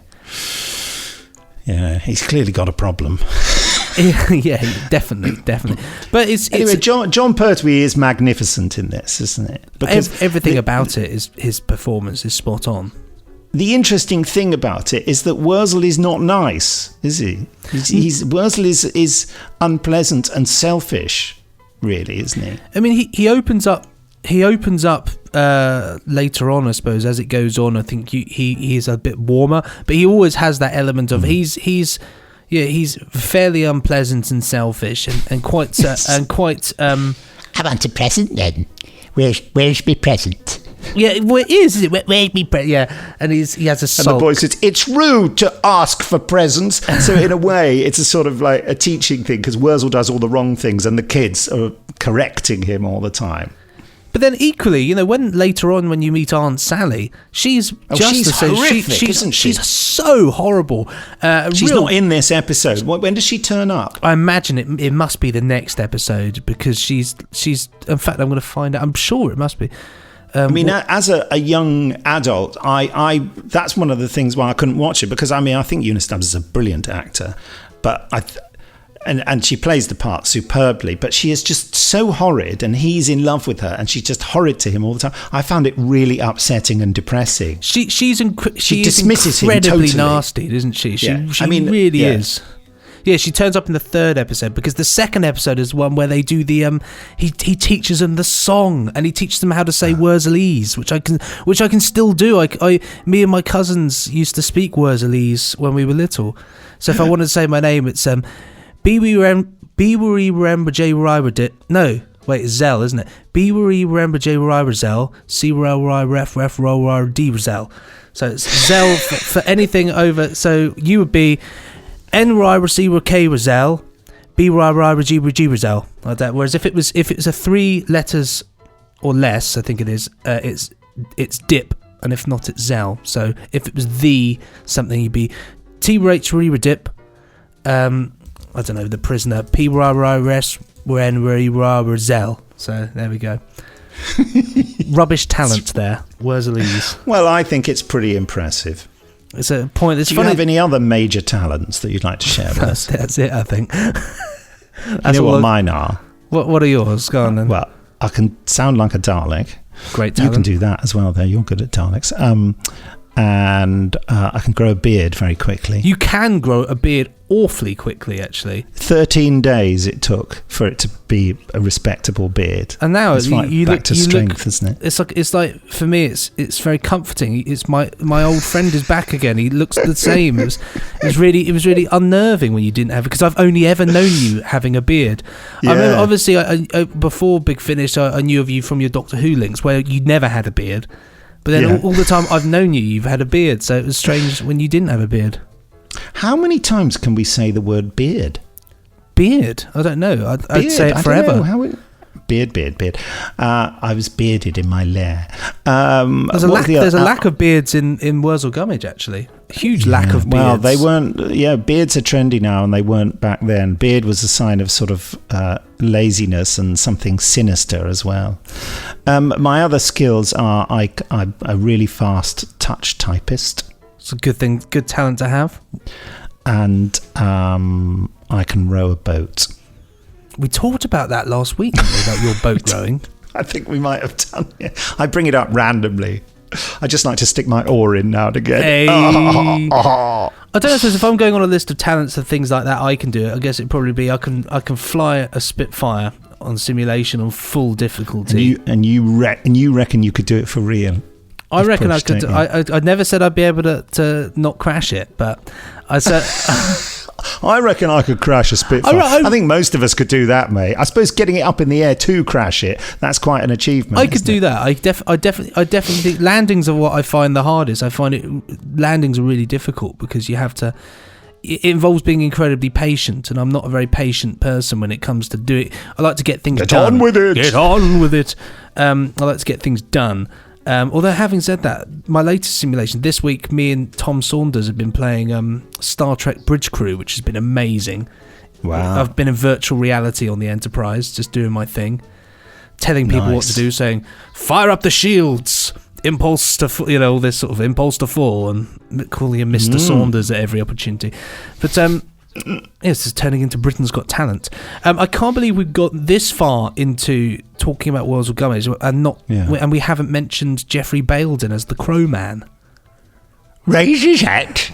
Yeah, he's clearly got a problem. Yeah, definitely. But anyway, John Pertwee is magnificent in this, isn't it? Because everything about it is his performance is spot on. The interesting thing about it is that Worzel is not nice, is he? Worzel is unpleasant and selfish, really, isn't he? I mean, he opens up later on, I suppose, as it goes on. I think he is a bit warmer, but he always has that element of he's fairly unpleasant and selfish and quite. I want a present then. Where's my present? Yeah, well, it is it? Where's me? Yeah, and he has a sulk. And the boy says, "It's rude to ask for presents." So in a way, it's a sort of like a teaching thing, because Worzel does all the wrong things, and the kids are correcting him all the time. But then equally, when later on when you meet Aunt Sally, she's she's horrific, isn't she? She's so horrible. She's not in this episode. When does she turn up? I imagine it must be the next episode, because she's. In fact, I'm going to find out. I'm sure it must be. As a young adult, I that's one of the things why I couldn't watch it, because I think Eunice Stubbs is a brilliant actor, but and she plays the part superbly, but she is just so horrid, and he's in love with her, and she's just horrid to him all the time. I found it really upsetting and depressing. She dismisses him incredibly totally nasty, isn't she? She really is. Yeah, she turns up in the third episode, because the second episode is one where they do the he teaches them the song, and he teaches them how to say Worzelese, which I can still do. Me and my cousins used to speak Worzelese when we were little. So if I wanted to say my name, it's no, wait, it's Zell, isn't it? Zell, C-R-I-Ref-Ref-Ro-R-D-Zel. So it's Zell for anything over. So you would be N-R-I-C-K-Zel, B-R-I-G-G-Zel, like that. Whereas if it's a 3 letters or less, I think it is, it's dip, and if not, it's Zell. So if it was the something, you'd be T-R-H-R-E-R-Dip, I don't know, the prisoner, P-R-I-R-S-W-N-R-E-R-Zel. So there we go. Rubbish talent there, Worzelese. Well, I think it's pretty impressive. It's a point. It's Do funny. You have any other major talents that you'd like to share with us? That's it, I think. You know what mine are? What are yours? Go on then. Well, I can sound like a Dalek. Great talent. You can do that as well there. You're good at Daleks. And I can grow a beard very quickly. You can grow a beard awfully quickly, actually. 13 days it took for it to be a respectable beard. And now it's you back look to strength, isn't it? It's like for me, it's very comforting. It's my old friend is back again. He looks the same. It was really unnerving when you didn't have it, because I've only ever known you having a beard. Yeah. I remember, obviously, I before Big Finish, I knew of you from your Doctor Who links, where you never had a beard. But then all the time I've known you've had a beard, so it was strange when you didn't have a beard. How many times can we say the word beard? Beard? I don't know. I'd say it forever. Beard. I was bearded in my lair. There's a lack of beards in Worzel Gummidge, actually. A huge lack of beards. Well, they weren't. Yeah, beards are trendy now, and they weren't back then. Beard was a sign of sort of laziness and something sinister as well. My other skills are I'm a really fast touch typist. It's a good thing, good talent to have. And I can row a boat. We talked about that last week, about your boat rowing. I think we might have done it. I bring it up randomly. I just like to stick my oar in now and again. Hey. I don't know if I'm going on a list of talents and things like that, I can do it. I guess it'd probably be I can fly a Spitfire on simulation on full difficulty. And you reckon you could do it for real? I reckon I could. I never said I'd be able to not crash it, but I said. I reckon I could crash a Spitfire. I think most of us could do that, mate. I suppose getting it up in the air to crash it, that's quite an achievement. I could do that. I definitely think landings are what I find the hardest. I find landings are really difficult because you have to. It involves being incredibly patient, and I'm not a very patient person when it comes to do it. I like to get things done. Get on with it. I like to get things done. Although having said that, my latest simulation this week, me and Tom Saunders have been playing Star Trek Bridge Crew, which has been amazing. Wow! I've been in virtual reality on the Enterprise, just doing my thing, telling people what to do, saying "Fire up the shields, impulse to all this sort of impulse to fall," and calling him Mr. Saunders at every opportunity. But yes, it's turning into Britain's Got Talent. I can't believe we've got this far into talking about Worzel Gummidge and we haven't mentioned Jeffrey Baildon as the Crowman. Raise his hat.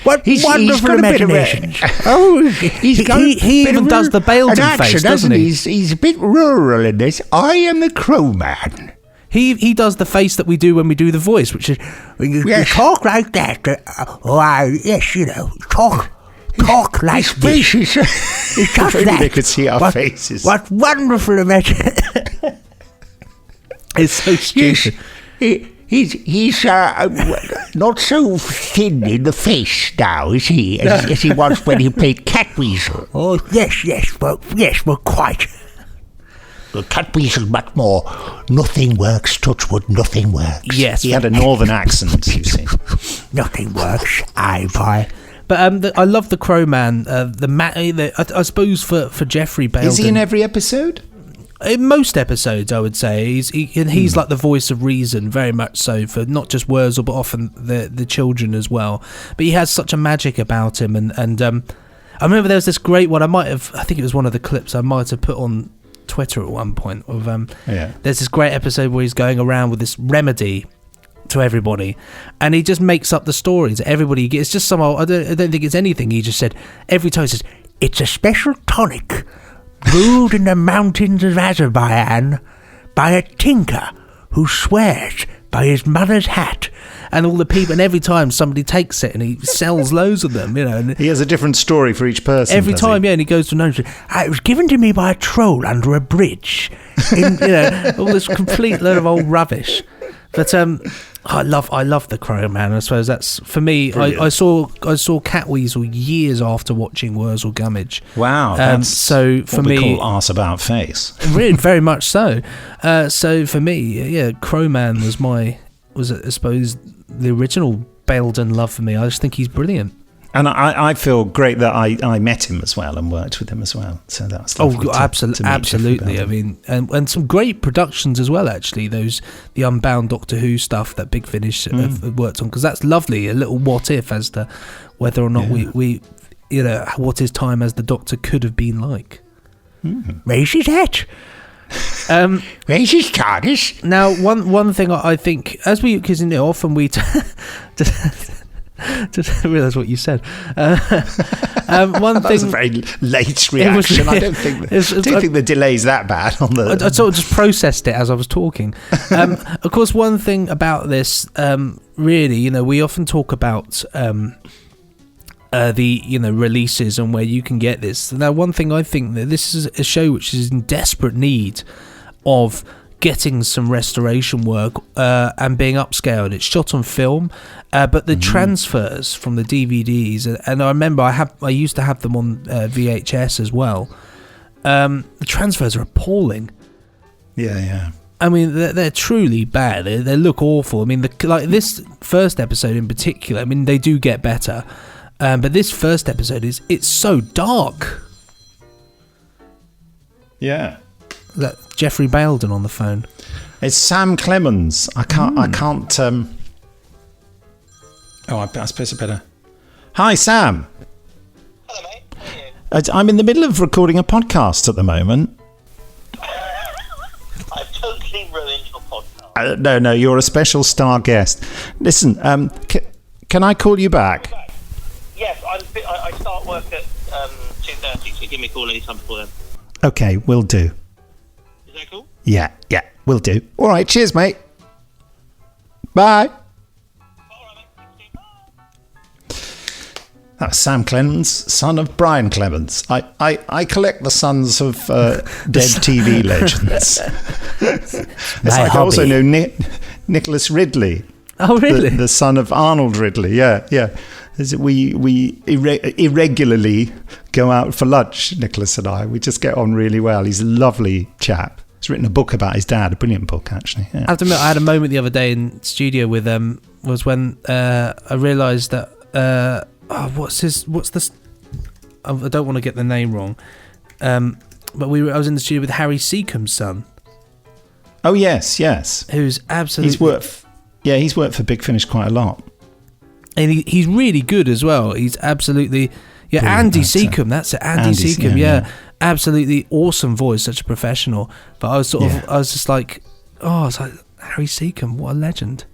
What wonderful imagination. He even does the Baildon face, doesn't he? He's a bit rural in this. I am the Crowman. He does the face that we do when we do the voice, which is you talk like that. Talk like this. It's just Maybe that. they could see our faces. What wonderful imagination! It's so stupid. Yes, he's not so thin in the face now, is he? As he was when he played Catweasel. Oh yes, but quite. Cat weasel much more. Nothing works, touch wood, nothing works. Yes. He had a northern accent, you see. Nothing works, aye. But I love the Crow Man. I suppose for Jeffrey Baildon. Is he in every episode? In most episodes, I would say he's like the voice of reason, very much so, for not just Worzel but often the children as well. But he has such a magic about him, and I remember there was this great one. I think it was one of the clips I might have put on Twitter at one point. There's this great episode where he's going around with this remedy to everybody, and he just makes up the stories. Everybody gets just somehow. I don't think it's anything. He just said every time he says it's a special tonic brewed in the mountains of Azerbaijan by a tinker who swears by his mother's hat, and all the people, and every time somebody takes it and he sells loads of them, and he has a different story for each person every time. And he goes to another. It was given to me by a troll under a bridge, all this complete load of old rubbish. But I love the Crow Man. I suppose that's for me. I saw Catweasel years after watching Worzel Gummidge. Wow, that's so for what we me, call arse about face. Really, very much so. So for me, Crow Man was I suppose the original Baildon love for me. I just think he's brilliant. And I feel great that I met him as well and worked with him as well. So that's lovely absolutely. I mean, and some great productions as well. Actually, the Unbound Doctor Who stuff that Big Finish have worked on, because that's lovely. A little what if as to whether or not we what his time as the Doctor could have been like. Raise his head. Raise his TARDIS. Now, one thing I think, because often we. Just realise what you said. One that thing was a very late reaction. I don't think the delay's that bad on the. I sort of just processed it as I was talking. Of course, one thing about this, really, we often talk about the releases and where you can get this. Now, one thing I think that this is a show which is in desperate need of getting some restoration work and being upscaled. It's shot on film, but the transfers from the DVDs, and I remember I used to have them on VHS as well. The transfers are appalling. Yeah. I mean, they're truly bad. They look awful. I mean, like this first episode in particular. I mean, they do get better, but this first episode it's so dark. Yeah. That Jeffrey Baildon on the phone. It's Sam Clemens. I can't. I suppose I better. Hi, Sam. Hello, mate. How are you? I'm in the middle of recording a podcast at the moment. I've totally ruined your podcast. No, you're a special star guest. Listen, can I call you back? Yes, I start work at 2:30, so give me a call anytime before then. Okay, will do. Is that cool? Yeah, will do. All right, cheers, mate. Bye. That's Sam Clemens, son of Brian Clemens. I collect the sons of dead TV legends. I also know Nicholas Ridley. Oh, really? The son of Arnold Ridley. Yeah. We irregularly go out for lunch, Nicholas and I. We just get on really well. He's a lovely chap. He's written a book about his dad, a brilliant book, actually. Yeah. I have to admit, I had a moment the other day in studio with was when I realised that what's this? I don't want to get the name wrong, but I was in the studio with Harry Seacombe's son. Oh yes, who's absolutely he's worked for Big Finish quite a lot, and he's really good as well. He's absolutely Andy Seacombe. That's it, Andy Seacombe. Yeah. Absolutely awesome voice, such a professional. But I was I was just like, it's like Harry Seacombe, what a legend.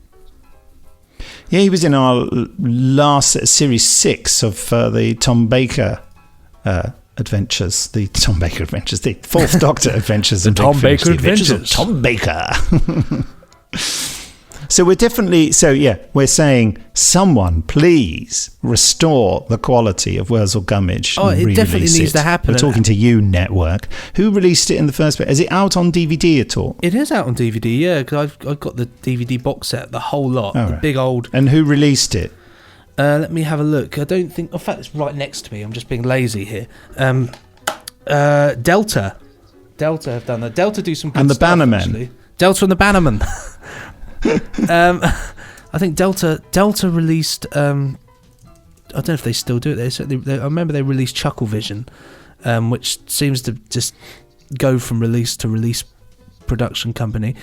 Yeah, he was in our last series 6 of the Tom Baker adventures. The Tom Baker adventures, the Fourth Doctor adventures. The Tom Baker adventures of Tom Baker. So we're saying, someone please restore the quality of Worzel Gummidge. Oh, it definitely needs to happen. We're talking to you, network. Who released it in the first place? Is it out on DVD at all? It is out on DVD, yeah, because I've got the DVD box set, the whole lot, the big old. And who released it? Let me have a look. I don't think. In fact, it's right next to me. I'm just being lazy here. Delta. Delta have done that. Delta do some good And the stuff, Bannermen. actually. Delta and the Bannermen. I think Delta released. I don't know if they still do it. I remember they released Chucklevision, which seems to just go from release to release production company.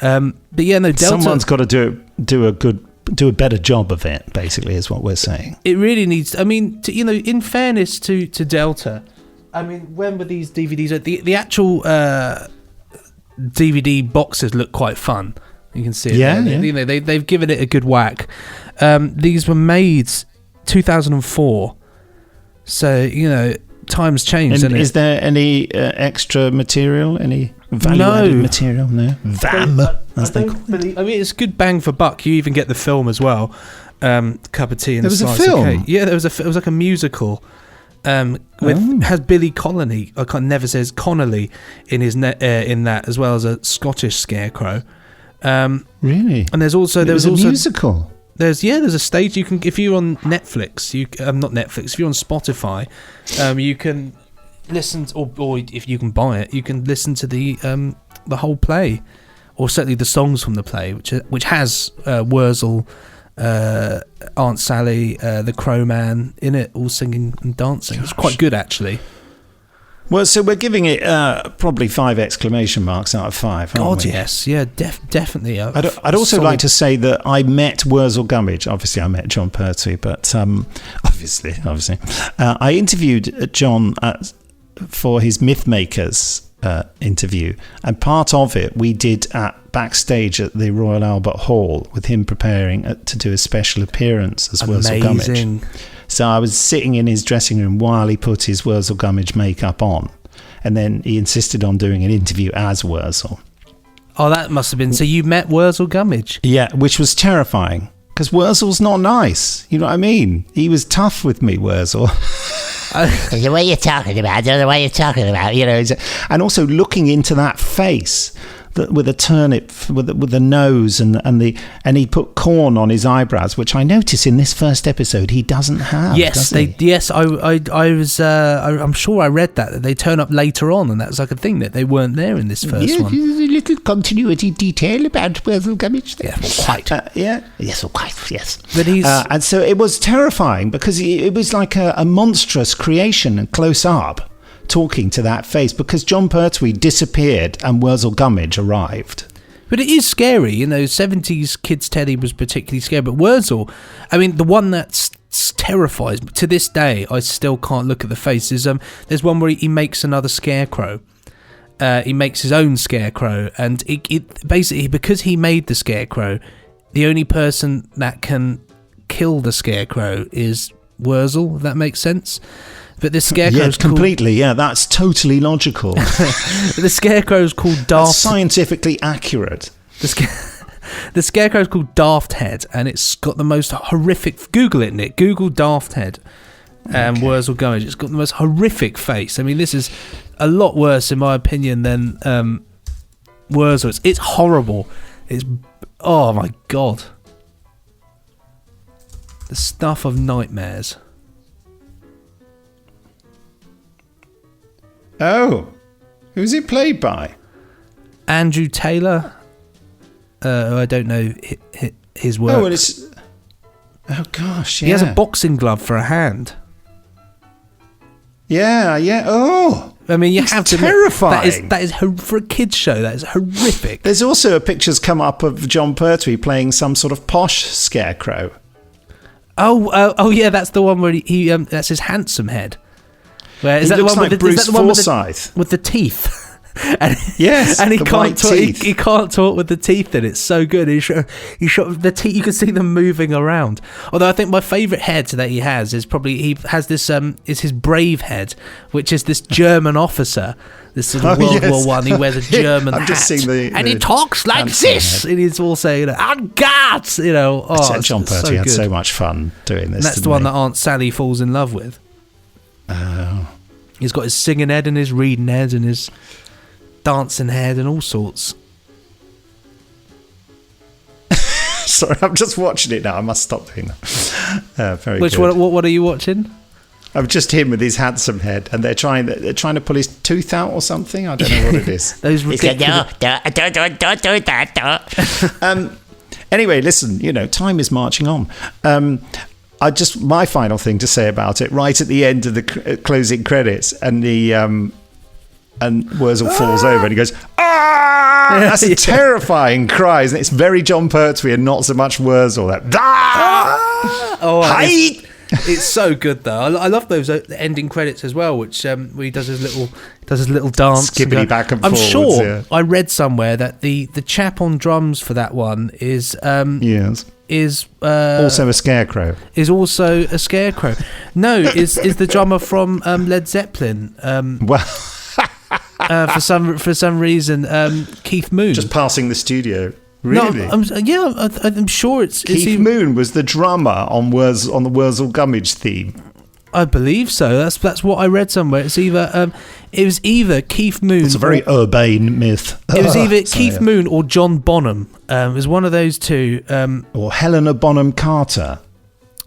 But yeah, no, Delta. Someone's got to do a better job of it. Basically, is what we're saying. It really needs. I mean, in fairness to Delta, I mean, when were these DVDs? The actual DVD boxes look quite fun. You can see it. Yeah, there. yeah. They've given it a good whack. These were made 2004, so times changed. And is there any extra material? Any value-added material? No. VAM, as they call it. I mean, it's good bang for buck. You even get the film as well. Cup of tea and There was a slice of film? cake. Yeah, it was like a musical. Has Billy Connolly, I can't never says Connolly in his in that, as well as a Scottish scarecrow. Really? And there was a also musical. there's a stage you can, if you're on Netflix, not Netflix, if you're on Spotify, you can listen or if you can buy it, you can listen to the whole play, or certainly the songs from the play, which has Worzel, Aunt Sally, the Crowman in it, all singing and dancing. It's quite good, actually. Well, so we're giving it probably 5 exclamation marks out of 5, aren't God, we? yes, yeah, definitely. I'd also like to say that I met Worzel Gummidge. Obviously, I met John Pertwee, but obviously, I interviewed John for his Mythmakers interview, and part of it we did at backstage at the Royal Albert Hall with him preparing to do a special appearance as Worzel Gummidge. So I was sitting in his dressing room while he put his Worzel Gummidge makeup on, and then he insisted on doing an interview as Worzel. Oh, that must have been. So you met Worzel Gummidge? Yeah, which was terrifying, because Worzel's not nice. You know what I mean? He was tough with me, Worzel. The way you're talking about, the way you're talking about, And also looking into that face with a turnip, with the nose, and he put corn on his eyebrows, which I notice in this first episode he doesn't have. Yes, I'm sure I read that they turn up later on, and that was like a thing that they weren't there in this first one. There's a little continuity detail about Worzel Gummidge there. Yeah, well, quite. Yes, quite, yes. But he's and so it was terrifying, because it was like a monstrous creation and close up, talking to that face, because John Pertwee disappeared and Worzel Gummidge arrived. But it is scary, 70s kids' Teddy was particularly scary, but Worzel, I mean, the one that terrifies me to this day, I still can't look at the face, is there's one where he makes another scarecrow. He makes his own scarecrow, and it basically, because he made the scarecrow, the only person that can kill the scarecrow is Worzel, if that makes sense. But the scarecrow's completely. Yeah, that's totally logical. The scarecrow's called Daft. That's scientifically accurate. The scarecrow's called Daft Head, and it's got the most horrific. Google it, Nick. Google Daft Head. Worzel Gummidge. It's got the most horrific face. I mean, this is a lot worse, in my opinion, than Worzel. It's horrible. It's, oh my god, the stuff of nightmares. Oh, who's it played by? Andrew Taylor. I don't know his work. Oh, oh gosh, yeah. He has a boxing glove for a hand. Yeah. Oh, I mean, you have to. Terrifying. That is for a kids' show. That is horrific. There's also a pictures come up of John Pertwee playing some sort of posh scarecrow. Oh, yeah, that's the one where he that's his handsome head. Where is he that looks the one like with Bruce the one Forsyth with the teeth? And, yes, and he the can't talk. teeth. He can't talk with the teeth in. It's so good. He shot the teeth. You can see them moving around. Although I think my favourite head that he has is probably he has this is his brave head, which is this German officer. This sort of World War One. He wears a German hat. I've just seen and he talks like this. Head. And he's also on guards. John Pertwee had so much fun doing this. And that's the one that Aunt Sally falls in love with. Oh. He's got his singing head and his reading head and his dancing head and all sorts. Sorry, I'm just watching it now. I must stop doing that. Very Which good. what are you watching? of just him with his handsome head, and they're trying to pull his tooth out or something. I don't know what it is. Those He said, ridiculous. don't do that. Anyway, listen, time is marching on. My final thing to say about it, right at the end of the closing credits, and the and Worzel falls over and he goes, "Ah!" That's a terrifying cry, and it's very John Pertwee and not so much Worzel. That "Ah!" Oh, Hi! it's so good though. I love those ending credits as well, which where he does his little dance, skippity back and I'm forwards, sure yeah. I read somewhere that the chap on drums for that one is Yes. Also a scarecrow. Is also a scarecrow. No, is the drummer from Led Zeppelin. Well, For some reason, Keith Moon. just passing the studio. Really? No, I'm sure it's Keith Moon was the drummer on the Worzel Gummidge theme. I believe so. That's what I read somewhere. It was either Keith Moon. It's a very urbane myth. It was either Keith Moon or John Bonham. It was one of those two. Or Helena Bonham Carter.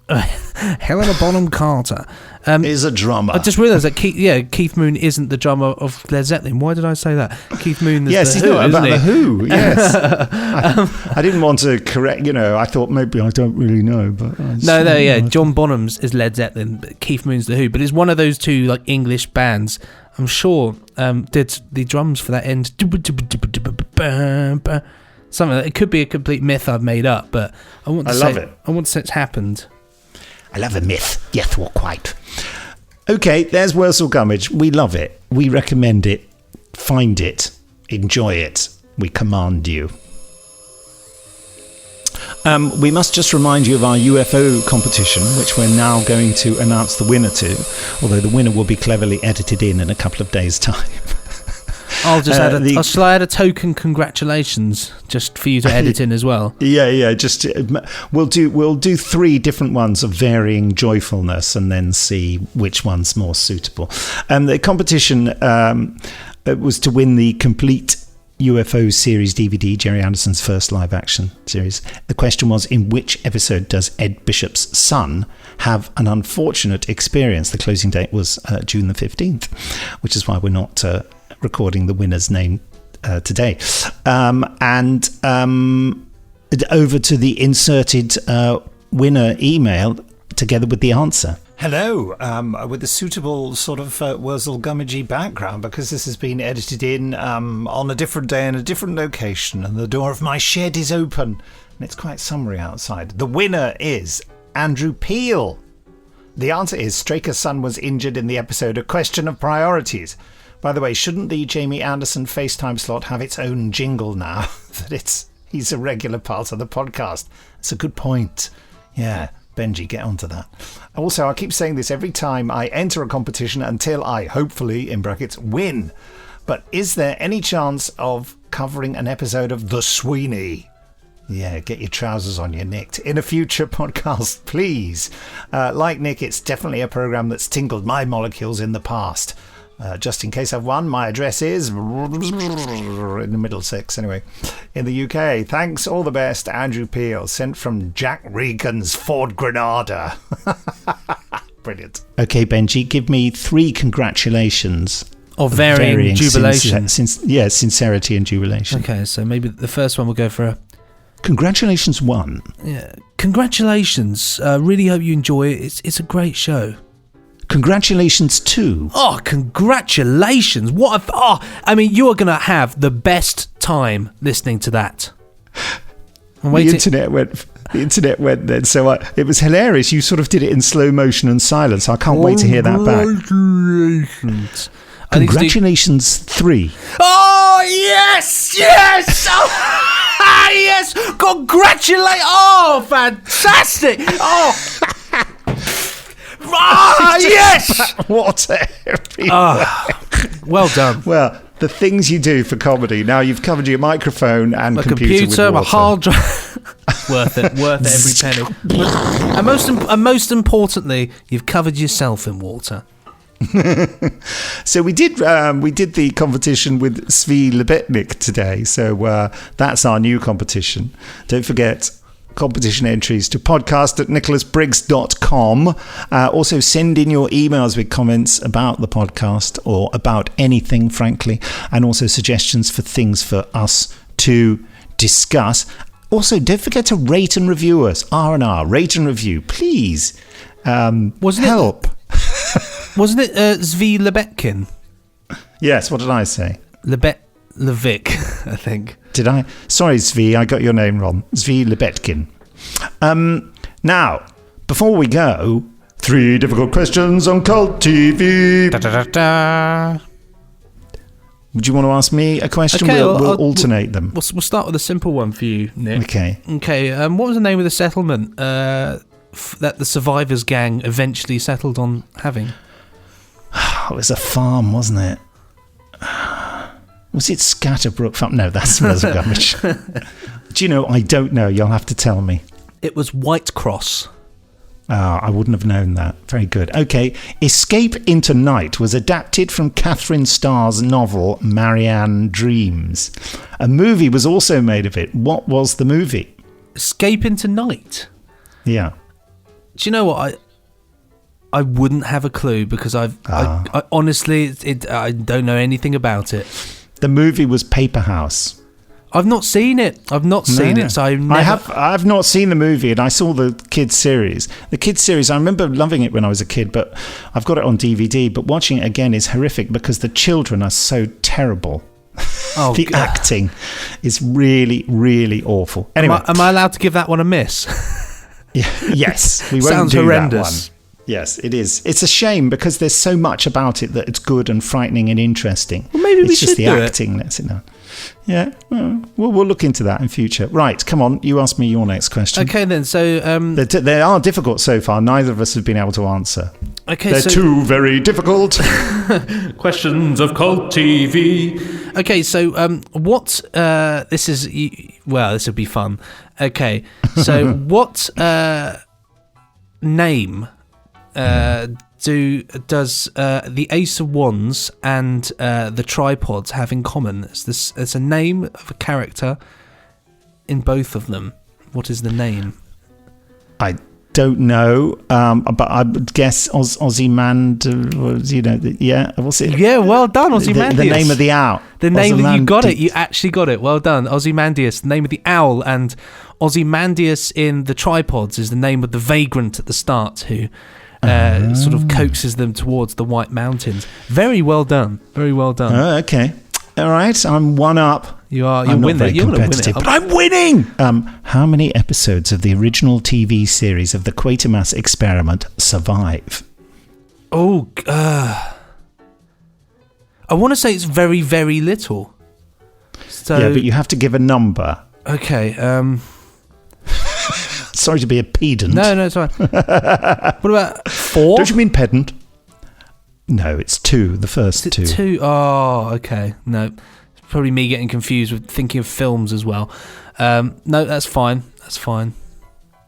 Helena Bonham Carter is a drummer. I just realised that Keith Moon isn't the drummer of Led Zeppelin. Why did I say that? Keith Moon is yes, the he's Who, not about isn't the he? Who. Yes, I didn't want to correct. I thought maybe I don't really know, but No. John Bonham's is Led Zeppelin, but Keith Moon's the Who. But it's one of those two like English bands. I'm sure did the drums for that end. Something it could be a complete myth I've made up, but I want to say love it. I want to say it's happened. I love a myth. Yes, well, quite. Okay, there's Worzel Gummidge. We love it. We recommend it. Find it. Enjoy it. We command you. We must just remind you of our UFO competition, which we're now going to announce the winner to, although the winner will be cleverly edited in a couple of days' time. I'll just add shall I add a token congratulations just for you to edit in as well? Yeah. Just we'll do 3 different ones of varying joyfulness, and then see which one's more suitable. The competition was to win the complete UFO series DVD, Jerry Anderson's first live action series. The question was, in which episode does Ed Bishop's son have an unfortunate experience? The closing date was June the 15th, which is why we're not recording the winner's name today. And over to the inserted winner email together with the answer. Hello, with a suitable sort of Worzel Gummidge background, because this has been edited in on a different day in a different location, and the door of my shed is open, and it's quite summery outside. The winner is Andrew Peel. The answer is Straker's son was injured in the episode A Question of Priorities. By the way, shouldn't the Jamie Anderson FaceTime slot have its own jingle now that he's a regular part of the podcast? It's a good point. Yeah, Benji, get onto that. Also, I keep saying this every time I enter a competition until I, hopefully, in brackets, win. But is there any chance of covering an episode of The Sweeney? Yeah, get your trousers on, you nicked. In a future podcast, please. Like Nick, it's definitely a program that's tingled my molecules in the past. Just in case I've won, my address is in the Middlesex, anyway, in the UK. Thanks, all the best, Andrew Peel, sent from Jack Regan's Ford Granada. Brilliant. Okay, Benji, give me 3 congratulations. Of varying jubilation. Sincerity and jubilation. Okay, so maybe the first one will go for a... Congratulations 1. Yeah, congratulations. Really hope you enjoy it. It's a great show. Congratulations 2. Oh, congratulations. I mean, you are going to have the best time listening to that. The internet went then, so it was hilarious. You sort of did it in slow motion and silence. I can't wait to hear that back. Congratulations. Congratulations 3. Oh, yes! Oh, yes! Congratulate! Oh, fantastic! Oh, yes! Water everywhere. Well done. Well, the things you do for comedy. Now you've covered your microphone and My computer with my water. hard drive. worth every penny. And most importantly, you've covered yourself in water. So we did the competition with Svi Lebetnik today. So that's our new competition. Don't forget, competition entries to podcast@nicholasbriggs.com. Also, send in your emails with comments about the podcast or about anything, frankly, and also suggestions for things for us to discuss. Also, don't forget to rate and review us. R&R, rate and review, please. Wasn't help. Wasn't it Zvi Lebetkin? Yes, what did I say? Levick, I think. Did I? Sorry, Zvi, I got your name wrong. Zvi Lebetkin. Now, before we go, 3 difficult questions on Cult TV. Da, da, da, da. Would you want to ask me a question? Okay, we'll alternate them. We'll start with a simple one for you, Nick. Okay. Okay, what was the name of the settlement that the survivors gang eventually settled on having? It was a farm, wasn't it? Was it Scatterbrook Farm? No, that's Worzel Gummidge. Do you know? I don't know. You'll have to tell me. It was Whitecross. I wouldn't have known that. Very good. Okay. Escape into Night was adapted from Catherine Starr's novel Marianne Dreams. A movie was also made of it. What was the movie? Escape into Night? Yeah. Do you know what? I wouldn't have a clue because I honestly, I don't know anything about it. The movie was Paper House. I've not seen it. So I've not seen the movie, and I saw the kids series. The kids series, I remember loving it when I was a kid, but I've got it on DVD. But watching it again is horrific because the children are so terrible. The acting is really, really awful. Anyway, am I allowed to give that one a miss? Yes, we won't Sounds do horrendous. that one. Yes, it is. It's a shame because there's so much about it that it's good and frightening and interesting. Well, maybe we it's just should the do acting lets it down. Yeah, we'll look into that in future. Right, come on, you ask me your next question. Okay, then. So they are difficult so far. Neither of us have been able to answer. Okay, they're two very difficult questions of Cult TV. Okay, so what? This is this would be fun. Okay, so what name does the Ace of Wands and the Tripods have in common? It's a name of a character in both of them. What is the name? I don't know, but I would guess Ozymandias. What's it? Yeah, well done, Ozymandias. The name of the owl. The name that you got it. You actually got it. Well done, Ozymandias. The name of the owl, and Ozymandias in the Tripods is the name of the vagrant at the start who sort of coaxes them towards the White Mountains. Very well done. Very well done. Okay. All right. I'm one up. You're winning. You're going to win it. But I'm winning. How many episodes of the original TV series of the Quatermass Experiment survive? Oh, I want to say it's very, very little. So, yeah, but you have to give a number. Okay. Sorry to be a pedant. No, it's fine. What about 4? Don't you mean pedant? No, it's 2. The first 2. 2. Oh, okay. No, it's probably me getting confused with thinking of films as well. No, that's fine. That's fine.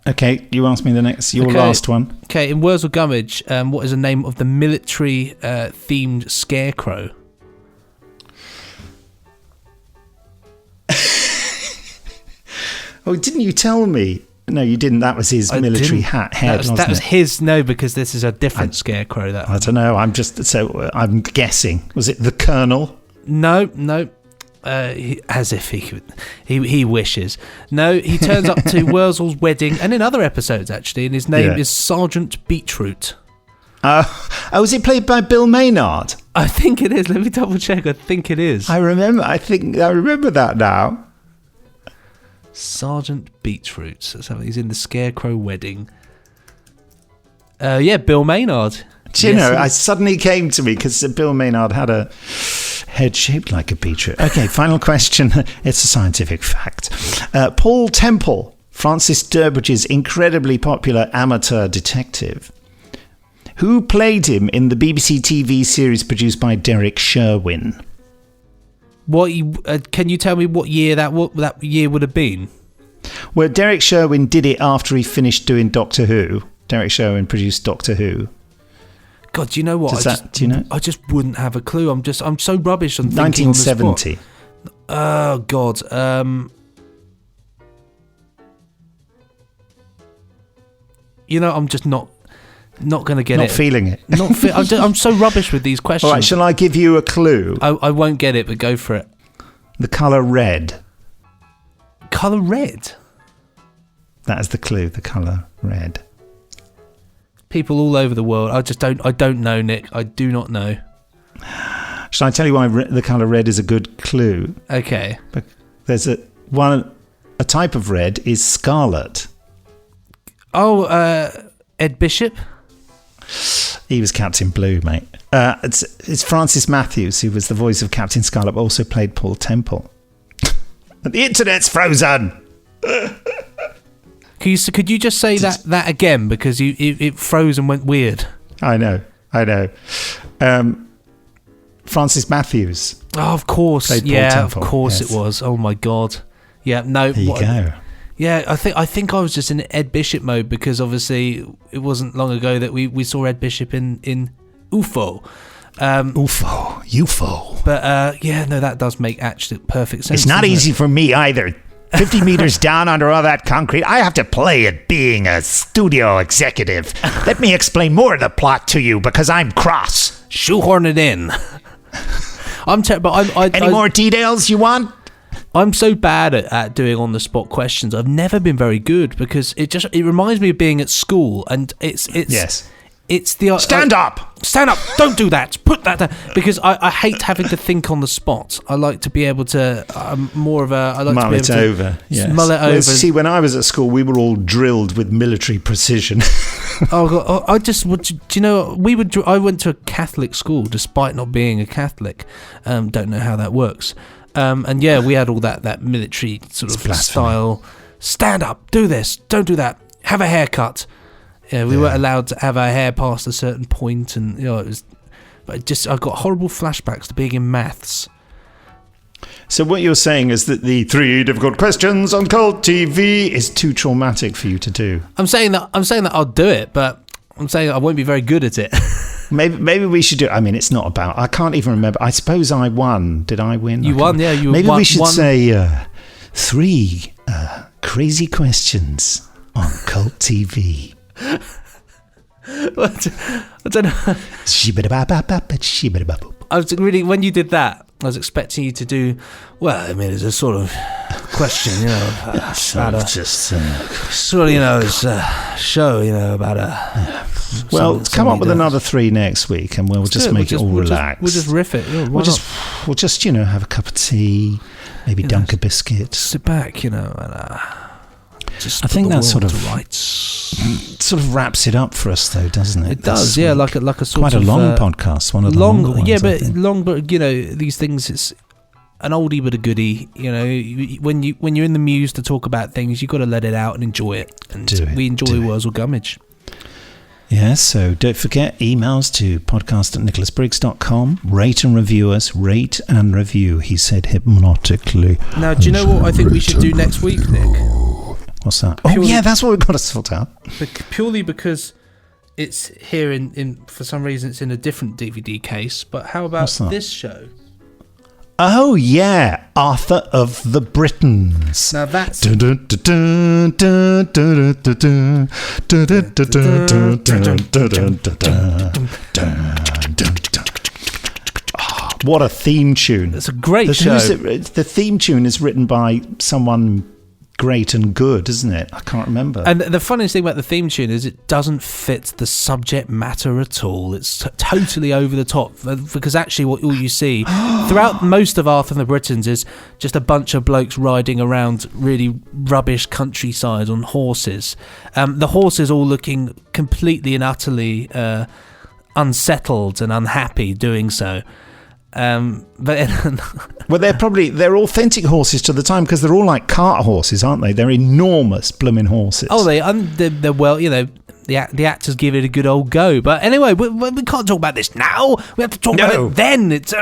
Okay, you ask me the next. Your last one. Okay, in Worzel Gummidge, what is the name of the military themed scarecrow? Oh, didn't you tell me? No, you didn't. That was his military head. That was his. No, because this is a different scarecrow. I don't know. I'm I'm guessing. Was it the Colonel? No. As if he wishes. No, he turns up to Worzel's wedding and in other episodes actually, and his name is Sergeant Beetroot. Is it played by Bill Maynard? I think it is. Let me double check. I think it is. I remember that now. Sergeant Beetroot. So he's in the Scarecrow wedding. Bill Maynard. Do you know, I suddenly came to me because Bill Maynard had a head shaped like a beetroot. Okay, final question. It's a scientific fact. Paul Temple, Francis Durbridge's incredibly popular amateur detective. Who played him in the BBC TV series produced by Derek Sherwin? Can you tell me what year that year would have been? Well, Derek Sherwin did it after he finished doing Doctor Who. Derek Sherwin produced Doctor Who. God, do you know what? Do you know? I just wouldn't have a clue. I'm so rubbish on thinking 1970. On the spot. Oh God. I'm just not going to get it. Not feeling it. I'm so rubbish with these questions. All right, shall I give you a clue? I won't get it, but go for it. The colour red. Colour red? That is the clue, the colour red. People all over the world. I don't know, Nick. I do not know. Shall I tell you why the colour red is a good clue? Okay. There's a type of red is scarlet. Oh, Ed Bishop? He was Captain Blue, mate. It's Francis Matthews, who was the voice of Captain Scarlet, but also played Paul Temple. The internet's frozen! Could you just say that again? Because it froze and went weird. I know. Francis Matthews. Oh, of course. Played Paul Yeah, Temple, of course yes. it was. Oh, my God. Yeah, no. There you go. Yeah, I think I was just in Ed Bishop mode because obviously it wasn't long ago that we saw Ed Bishop in UFO. UFO. But that does make actually perfect sense. It's not easy for me either. 50 meters down under all that concrete, I have to play at being a studio executive. Let me explain more of the plot to you because I'm cross. Shoehorn it in. I'm terrible. Any more details you want? I'm so bad at doing on the spot questions. I've never been very good because it reminds me of being at school, and it's Yes. It's the Stand up! Stand up! Don't do that! Put that down. Because I hate having to think on the spot. I like to be able to. I'm more of a. I like Mull to be it able over. to Yes. mull it Well, over. see, when I was at school, we were all drilled with military precision. Oh God! Do you know? I went to a Catholic school despite not being a Catholic. Don't know how that works. And yeah, we had all that military sort of style. Stand up! Do this! Don't do that! Have a haircut! Yeah, we weren't allowed to have our hair past a certain point, and it was. But I got horrible flashbacks to being in maths. So what you're saying is that the 3 difficult questions on Cult TV is too traumatic for you to do. I'm saying that I'll do it, but I'm saying I won't be very good at it. Maybe we should do. I mean, it's not about. I can't even remember. I suppose I won. Did I win? You won, yeah. Maybe we should say 3 crazy questions on Cult TV. I don't know. I was really, when you did that, I was expecting you to do. Well, I mean, it's a sort of question, about it's a show, about a. Well, come up with another 3 next week, and we'll just make it all relaxed. We'll just riff it. Yeah, we'll just have a cup of tea, maybe dunk a biscuit, sit back, and just I think that sort of wraps it up for us, though, doesn't it? It does, yeah, like a sort quite of a long podcast, one of the longer ones. Yeah, but long, but these things, it's an oldie but a goodie. When you're in the muse to talk about things, you've got to let it out and enjoy it. And we enjoy Worzel Gummidge. Yeah, so don't forget, emails to podcast@nicholasbriggs.com. Rate and review us. Rate and review, he said hypnotically. Now, do you know what I think we should do next week, Nick? What's that? That's what we've got to sort out. Purely because it's here for some reason, it's in a different DVD case. But how about this show? Oh, yeah. Arthur of the Britons. Now that's... What a theme tune. It's a great show. The theme tune is written by someone great and good, isn't it? I can't remember. And the funniest thing about the theme tune is it doesn't fit the subject matter at all. It's totally over the top, because actually all you see throughout most of Arthur and the Britons is just a bunch of blokes riding around really rubbish countryside on horses. The horses all looking completely and utterly unsettled and unhappy doing so. Well, they're authentic horses to the time, because they're all like cart horses, aren't they? They're enormous blooming horses. Oh, they're well, the actors give it a good old go. But anyway, we can't talk about this now. We have to talk about it then. It's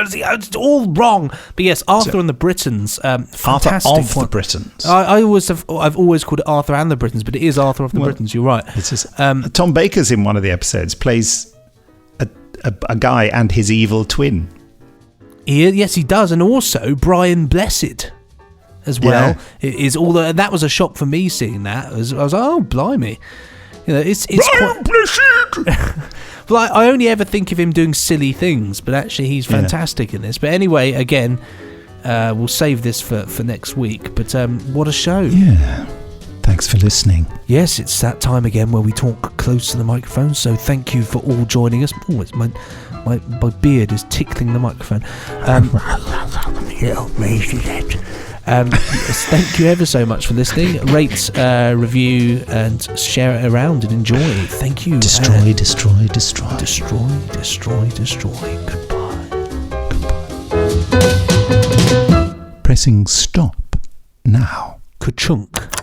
all wrong. But yes, Arthur and the Britons. Fantastic Arthur of one. the Britons. I've always called it Arthur and the Britons, but it is Arthur of the Britons. You're right. It is. Tom Baker's in one of the episodes, plays a guy and his evil twin. Yes, he does, and also Brian Blessed as well. Yeah. That was a shock for me seeing that. I was like, oh, blimey. You know, it's quite... Well, I only ever think of him doing silly things, but actually he's fantastic in this. But anyway, again, we'll save this for next week. But what a show. Yeah. Thanks for listening. Yes, it's that time again where we talk close to the microphone. So thank you for all joining us. Oh, it's my beard is tickling the microphone. Thank you ever so much for listening. Rate, review, and share it around and enjoy. Thank you. Destroy, destroy, destroy. Destroy, destroy, destroy. Goodbye. Pressing stop now. Ka-chunk.